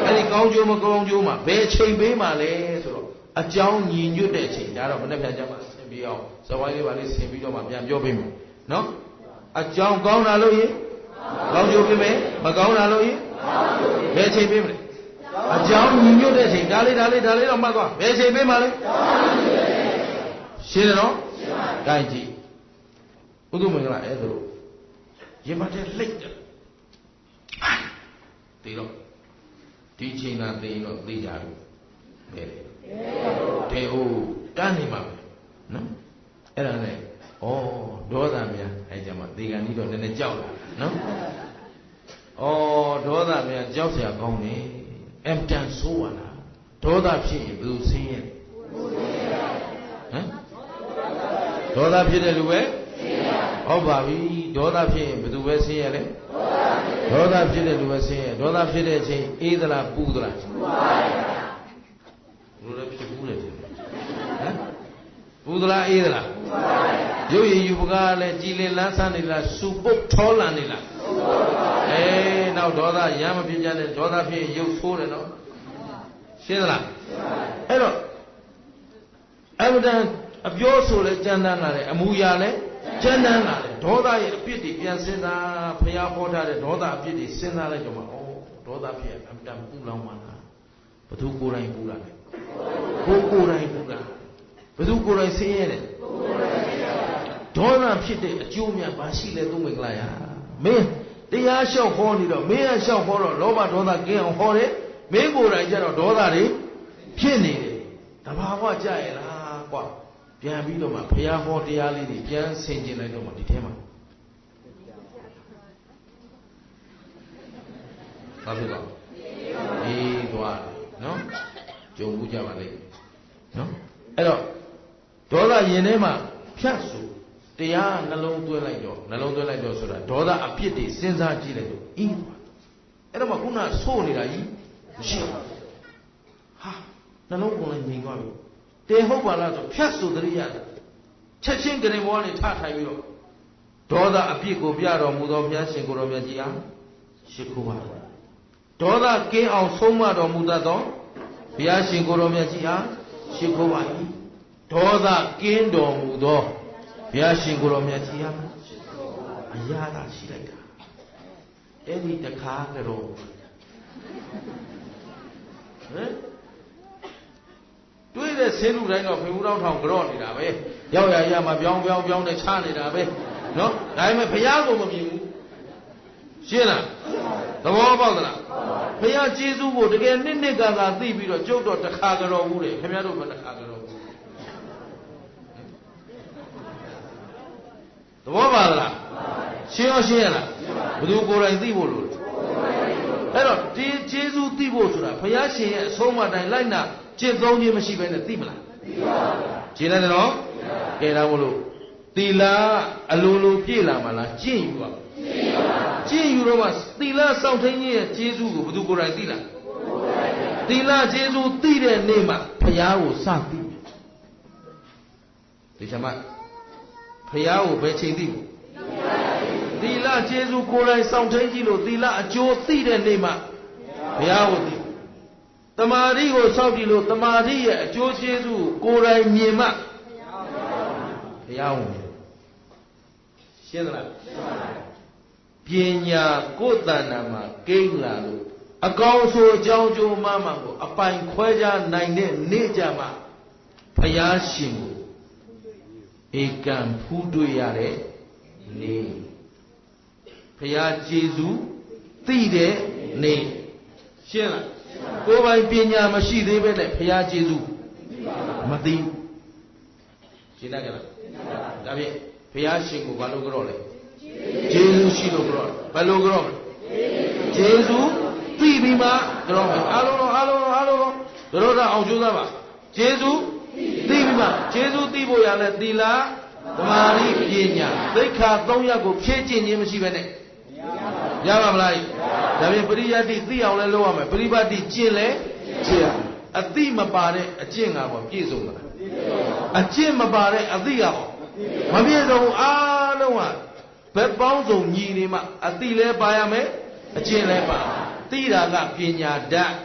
အဲ့ဒီကောင်းကျိုးမကောင်းကျိုးမှာဘယ်ချိန်ပေးမှလဲဆိုတော့အကြောင်းညီညွတ်တဲ့အချိန်ဒါတော့မနေ့ပြန်ကြမှာဆင်ပြီးအောင်ဇဝိုင်းလေးပါလေးဆင်ပြီးတော့မှပြန်ပြောပေးမယ်နော်အကြောင်းကောင်းတာလို့ရင်ကောင်းကျိုးပေးမယ်မကောင်းတာလို့ရင်ဘယ်ချိန်ပေးမလဲအကြောင်းညီညွတ်တဲ့အချိန်ဒါလေးတော့မှတ်သွားဘယ်ချိန်ပေးမှလဲရှင်းတယ်နော်ကိုင်းကြည့်ဘုသူမင်္ဂလာအဲ့ဒါရင်မတဲ့လိတ်တယ်ဒီတော့ဒီချိန်သာသိရင်တော့သိကြပြီပဲတေဟုတ်တန်းနေမှာပဲနော်အဲ့ဒါနဲ့ဩဒေါသများအဲ့ကြမှာဒီကံကြီးတော့နည်းနည်းကြောက်လာနော်ဩဒေါသများကြောက်เสียကောင်းတယ်အမ်တန်ဆိုးလာဒေါသဖြစ်ရင်ဘယ်လိုဆင်းရဲဟမ်ဒေါသဖြစ်တဲ့လူပဲဟုတ်ပါပြီဒေါသဖြစ်ရင်ဘယ်သူပဲဆင်းရဲလဲဒေါသဖြစ်တဲ့လူပဲဆင်းရဲဒေါသဖြစ်တဲ့အချိန်အေးသလားပူသလားပူပါဘူးဘယ်လိုလဲဖြစ်ဘူးလေဟမ်ပူသလားအေးသလားပူပါဘူးရုပ်ရည်ယူပကားလဲကြည်လင်လန်းဆန်းနေလားစူပုတ်ထောလန်နေလားနောက်ဒေါသရမ်းမပြင်းကြတဲ့ဒေါသဖြစ်ရင်ရုပ်ဆိုးတယ်နော်ရှင်းသလားအဲ့တော့အမှန်တန်အပြောဆိုလဲကြမ်းတမ်းလာတယ်အမူအရာလဲကြမ်းတမ်းလာတယ်ဒေါသရဲ့အပြစ်တွေပြန်စဉ်းစားဖျားဟောထားတဲ့ဒေါသအပြစ်တွေစဉ်းစားလိုက်ကြမှာဒေါသဖြစ်အမှန်တန်ပူလောင်ပါလားဘသူကိုယ်တိုင်ပူလာတယ်ကိုယ်တိုင်ပူလာဘသူကိုယ်တိုင်ဆင်းရဲတယ်ဒေါသဖြစ်တဲ့အကျိုးများမရှိလဲသူမင်္ဂလာရမင်းတရားလျှောက်ဟောနေတော့မင်းကလျှောက်ဟောတော့လောဘဒေါသကင်းအောင်ဟောတယ်မင်းကိုယ်တိုင်ကျတော့ဒေါသတွေဖြစ်နေတယ်တဘာဝကြရဲ့လားကွာပြန်ပြီးတော့မှဘုရားဟောတရားလေးတွေပြန်ဆင်ကျင်လိုက်တော့မှဒီထဲမှာဘာဖြစ်လဲအေးသွားနော်ကြုံဘူးကြပါလိမ့်နော်အဲ့တော့ဒေါသရင်ထဲမှာဖြတ်ဆိုတရားနှလုံးသွင်းလိုက်တော့ဆိုတာဒေါသအပြစ်တွေစဉ်းစားကြည့်လိုက်တော့အင်းအဲ့တော့မှခုနဆိုးနေတာကြီးမရှိဘူးဟာနှလုံးကုန်လိုက်ငြိမ်သွားပြီတေဟုတ်ပါလားဆိုဖြတ်ဆိုတရိယာချက်ချင်းကရင်ဘောကနေထထိုင်ပြီးတော့ဒေါသအပြစ်ကိုပြတော်မူသောဘုရားရှင်ကိုယ်တော်မြတ်ကြီးအားရှိခိုးပါဒေါသကင်းအောင်ဆုံးမတော်မူတတ်သောဘုရားရှင်ကိုယ်တော်မြတ်ကြီးအားရှိခိုးပါ၏ဒေါသကင်းတော်မူသောဘုရားရှင်ကိုယ်တော်မြတ်ကြီးအားအရာသာရှိလိုက်တာအဲ့ဒီတခါကတော့ဟမ်တွေးတဲ့ဆင်းလူတိုင်းတော့ဖေဦးတော်ထောင်ကြော့နေတာပဲရောက်ရမှာပြောင်းနဲ့ချနေတာပဲနော်ဒါပေမဲ့ဘုရားကိုမမြင်ဘူးရှင်းလားသဘောပေါက်သလားဘုရားကျေးဇူးကိုတကယ်နှစ်ကသာသိပြီးတော့ကျုပ်တော့တခါကြောဘူးလေခင်ဗျားတို့ကတခါကြောဘူးသဘောပါလားရှင်းရလားဘယ်သူကိုယ်တိုင်သိဖို့လို့အဲ့တော့ဒီကျေးဇူးသိဖို့ဆိုတာဘုရားရှင်ရဲ့အဆုံးအမတိုင်းလိုက်နာကျင့်သုံးခြင်းမရှိဘဲနဲ့သိမလားသိပါဘူးရှင်းတယ်နော်ကဲဒါမို့လို့သီလအလိုလိုပြည့်လာမှလားကျင့်ယူပါကျင့်ယူတော့မှသီလစောင့်ထိန်ခြင်းရဲ့ကျေးဇူးကိုဘယ်သူကိုယ်တိုင်သိလားသီလကျေးဇူးသိတဲ့နေ့မှာဘုရားကိုစသိဒီချမ်းဘုရားကိုဘယ်ချိန်သိဖို့သီလကျေးဇူးကိုယ်တိုင်စောင့်ထိန်ကြည့်လို့သီလအကျိုးသိတဲ့နေ့မှာဘုရားကိုသိတမာတိကိုစောင့်ကြည့်လို့တမာတိရဲ့အကျိုးကျေးဇူးကိုယ်တိုင်မြင်မှဘုရားဝင်ရှင်းသလားပညာကိုယ်တဏ္ဍာမှာကိန်းလာလို့အကောင်ဆိုအကြောင်းကျိုးမှမှကိုအပိုင်ခွဲခြားနိုင်တဲ့နေ့ကြမှာဘုရားရှင်ကိုဧကံဖူးတွေ့ရတဲ့နေ့ဘုရားကျေးဇူးသိတဲ့နေ့ရှင်းလားကိုယ်ပိုင်ပညာမရှိသေးပဲနဲ့ဘုရားကျေးဇူးမသိရှင်းတတ်ကြလားဒါဖြင့်ဘုရားရှင်ကိုဘာလို့ကြော့လဲကျေးဇူးရှိလို့ကြော့ဘယ်လိုကြော့လဲကျေးဇူးသိပြီးမှကြော့မယ်အားလုံးတို့တော့အောင်ကျိုးသားပါကျေးဇူးသိပြီးမှကျေးဇူးသိဖို့ရလဲသီလသမာဓိပညာသိက္ခာ၃ရပ်ကိုဖြည့်ကျင့်ခြင်းမရှိပဲနဲ့ရပါမလားဒါဖြင့်ပရိယတ္တိသိအောင်လဲလုပ်ရမယ်ပရိပတ်တိကျင့်လဲကျင့်ရအသိမပါတဲ့အကျင့်ကတော့ပြည့်စုံတာအကျင့်မပါတဲ့အသိကတော့မပြည့်စုံအားလုံးကဘက်ပေါင်းစုံညီနေမှအသိလဲပါရမယ်အကျင့်လဲပါ သိတာကပညာဓာတ်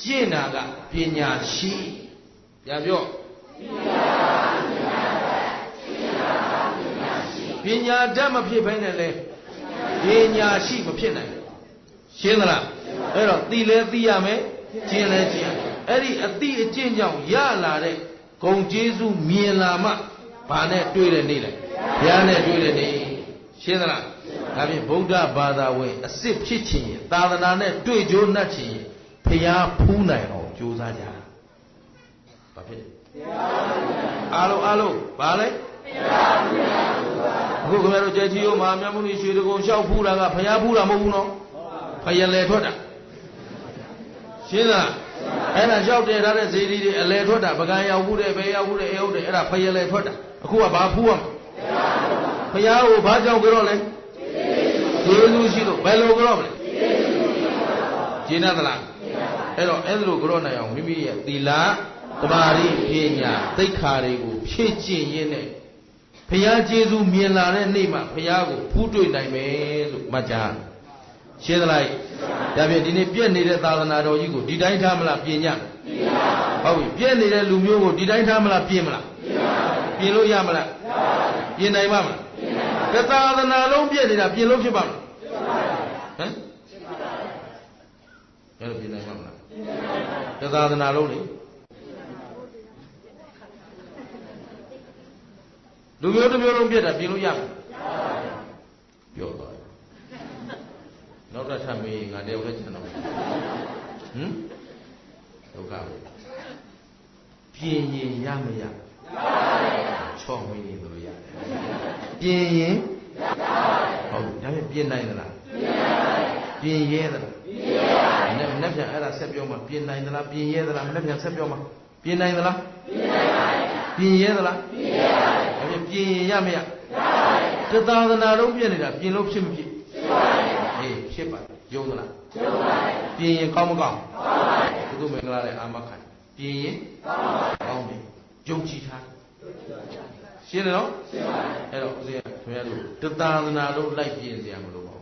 ကျင့်တာကပညာရှိပြန်ပြောပညာဓာတ်မဖြစ်ဘဲနဲ့လေပညာရှိမဖြစ်နိုင်ရှင်းသလားအဲ့တော့သိလဲသိရမယ်ကျင့်လဲကျင့်အဲ့ဒီအသိအကျင့်ကြောင့်ရလာတဲ့ဂုဏ်ကျေးဇူးမြင်လာမှဘာနဲ့တွေ့တဲ့နေ့လဲဘုရားနဲ့တွေ့တဲ့နေ့ရှင်းသလားဒါဖြင့်ဗုဒ္ဓဘာသာဝင်အစ်စ်ဖြစ်ခြင်းသာသနာနဲ့တွေ့ကြိုးနှက်ခြင်းဘုရားဖူးနိုင်အောင်ကြိုးစားကြတာဘာဖြစ်အားလုံးဘာလဲအခုခင်ဗျားတို့ကြက်ချီရောမဟာမြတ်မုနီရွှေတကုံလျှောက်ဖူးတာကဘုရားဖူးတာမဟုတ်ဘူးနော်ဖယလဲထွက်တာရှင်းလားအဲ့ဒါလျှောက်တင်ထားတဲ့ဇေဒီတွေအလဲထွက်တာပကံရောက်ဘူးတဲ့ဘယ်ရောက်ဘူးတဲ့အဲဟုတ်တယ်အဲ့ဒါဖယလဲထွက်တာအခုကဘာဖူးရမလဲဘုရားကိုဘာကြောင့်ကြောလဲကျေးဇူးရှိလို့ဘယ်လိုကြောမလဲကျင့်သလားအဲ့တော့အဲ့လိုကြောနိုင်အောင်မိမိရဲ့သီလသမာဓိပညာသိက္ခာတွေကိုဖြည့်ကျင့်ရင်းနဲ့ဘုရားကျေးဇူးမြင်လာတဲ့နေ့မှာဘုရားကိုဖူးတွေ့နိုင်မယ်လို့မှတ်ကြရှင်းသလားဒါဖြင့်ဒီနေ့ပြည့်နေတဲ့သာသနာတော်ကြီးကိုဒီတိုင်းထားမလားပြင်ညဟုတ်ပြီပြည့်နေတဲ့လူမျိုးကိုဒီတိုင်းထားမလားပြင်မလားပြင်လို့ရမလားပြင်နိုင်ပါမလားသာသနာလုံးပြည့်နေတာပြင်လို့ဖြစ်ပါမလားဟမ်အဲ့လိုပြင်နိုင်ပါမလားသာသနာလုံးလေလူမျိုးတစ်မျိုးလုံးပြည့်တာပြင်လို့ရမလားပြောသွားနောက်တစ်ထပ်မေးငါတယောက်လည်းကျန်တော့ဟမ်ဒုက္ခပဲပြင်ရင်ရမရချော့မင်းနေလို့ရတယ်ပြင်ရင်ဟုတ်ဒါပေမဲ့ပြင်နိုင်သလားပြင်ရဲသလားမနေ့ပြန်အဲ့ဒါဆက်ပြောမှာပြင်နိုင်သလားပြင်ရဲသလားမနေ့ပြန်ဆက်ပြောမှာပြင်နိုင်သလားပြင်ရဲသလားဒါပေမဲ့ပြင်ရင်ရမရသာသနာလုံးပြည့်နေတာပြင်လို့ဖြစ်မဖြစ်ဖြစ်ပါယုံသလားယုံပါပြင်ရင်ကောင်းမကောင်းကောင်းပါဘုသူမင်္ဂလာနဲ့အာမခံပြင်ရင်ကောင်းတယ်ယုံကြည်ထားရှင်းတယ်နော်ရှင်းပါအဲ့တော့ဦးဇင်းခင်ဗျားတို့သာသနာလုံးလိုက်ပြင်စရာမလိုပါ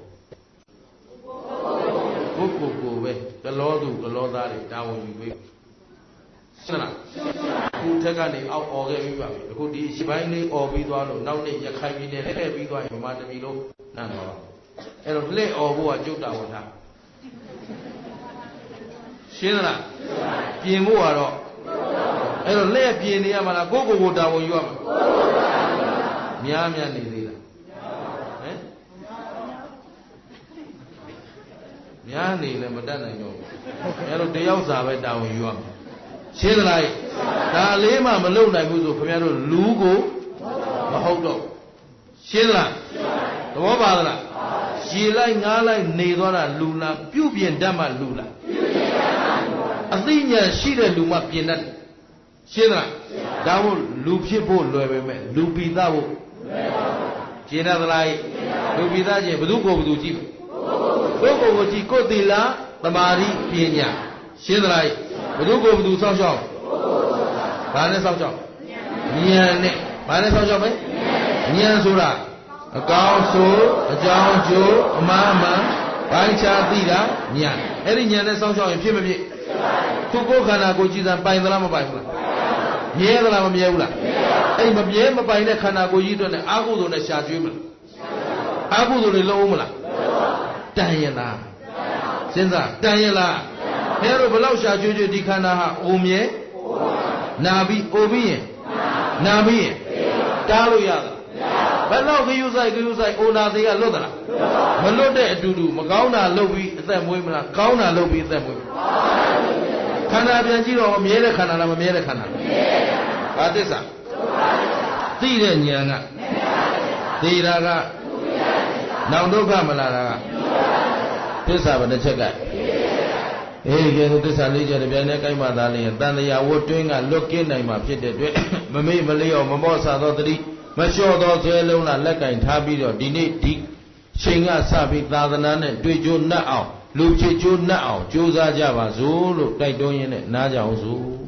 ဘူးကိုပဲကလောသူကလောသားတွေတာဝန်ယူပေးရှင်းလားခုထက်ကနေအောက်អော်ခဲ့ပြီးပါပြီအခုဒီရှိပိုင်းလေးអော်ပြီးသွားလို့နောက်နေ့ရခိုင်ပြည်နယ်လှည့်ပြီးသွားရင်ဗမာတပြည်လုံးနန်းသွားအဲ့တော့လက်អော်ဖို့ကကျုပ်တာဝန်ထားရှင်းလားပြင်ဖို့ကတော့အဲ့တော့လက်ပြင်နေရမှာလားကိုတာဝန်ယူရမှာများနေသေးလားဟမ်များနေလည်းမတတ်နိုင်တော့ဘူးအဲ့တော့တယောက်စာပဲတာဝန်ယူရမှာရှင်းလားဒါလေးမှမလုပ်နိုင်ဘူးဆိုခင်ဗျားတို့လူကိုမဟုတ်တော့ရှင်းလားသဘောပါသလားရေလိုက်ငားလိုက်နေသွားတာလူလားပြုပြင်တတ်မှလူလားအသိဉာဏ်ရှိတဲ့လူမှပြင်တတ်တယ်ရှင်းသလားဒါမို့လူဖြစ်ဖို့လွယ်ပေမဲ့လူပိသဖို့ရှင်းသလားလူပိသချင်းဘယ်သူကိုကြည့်ကိုကိုကြည့်ကိုသီလသမာဓိပညာရှင်းသလားဘယ်သူကိုစောင့်ရှောက်ဘာနဲ့စောင့်ရှောက်ဉာဏ်နဲ့ဘာနဲ့စောင့်ရှောက်မလဲဉာဏ်ဆိုတာအကောင်းဆိုအကြောင်းကျိုးအမှားမှန်ပိုင်းခြားသိတာဉာဏ်အဲ့ဒီဉာဏ်နဲ့စောင့်ရှောက်ရင်ဖြစ်မဖြစ်သူကိုယ်ခန္ဓာကိုယ်ကြည်စံပိုင်သလားမပိုင်ဘူးလားမြဲသလားမမြဲဘူးလားအဲ့မမြဲမပိုင်တဲ့ခန္ဓာကိုယ်ကြီးအတွက်နဲ့အာဟုသို့နဲ့ရှာကျွေးမလားအာဟုသို့တွေလုံးအောင်မလားတန်ရလားစဉ်းစားတန်ရလားခဲတို့ဘလောက်ရှာကျွေးဒီခန္ဓာဟာအိုမြဲနာပြီးအိုပြီးရင်နာပြီးရင်တားလို့ရလားဘယ်တော့ခယူဆိုင်အိုနာသေးကလွတ်သလားမလွတ်တဲ့အတူတူမကောင်းတာလုပ်ပြီးအသက်မွေးမလားကောင်းတာလုပ်ပြီးအသက်မွေးခန္ဓာပြန်ကြည့်တော့မမြဲတဲ့ခန္ဓာလားမမြဲတဲ့ခန္ဓာဘာသစ္စာသိတဲ့ဉာဏ်ကသိတာကနောင်ဒုက္ခမလာတာကသစ္စာဘယ်တစ်ချက်ကအေးကဲသစ္စာလေးချက်တပြိုင်တည်းကိုက်မှသာလျင်တန်တရားဝတ်တွင်းကလွတ်ကင်းနိုင်မှာဖြစ်တဲ့အတွက်မမေ့မလျော့မမော့ဆသောတတိမလျှော့သောဆွဲလုံးလားလက်ကင်ထားပြီးတော့ဒီနေ့ဒီချိန်ကစပြီးသာသနာနဲ့တွေ့ကြိုးနှက်အောင်လူဖြစ်ကြိုးနှက်အောင်ကြိုးစားကြပါစို့လို့တိုက်တွန်းရင်းနဲ့နားကြအောင်စို့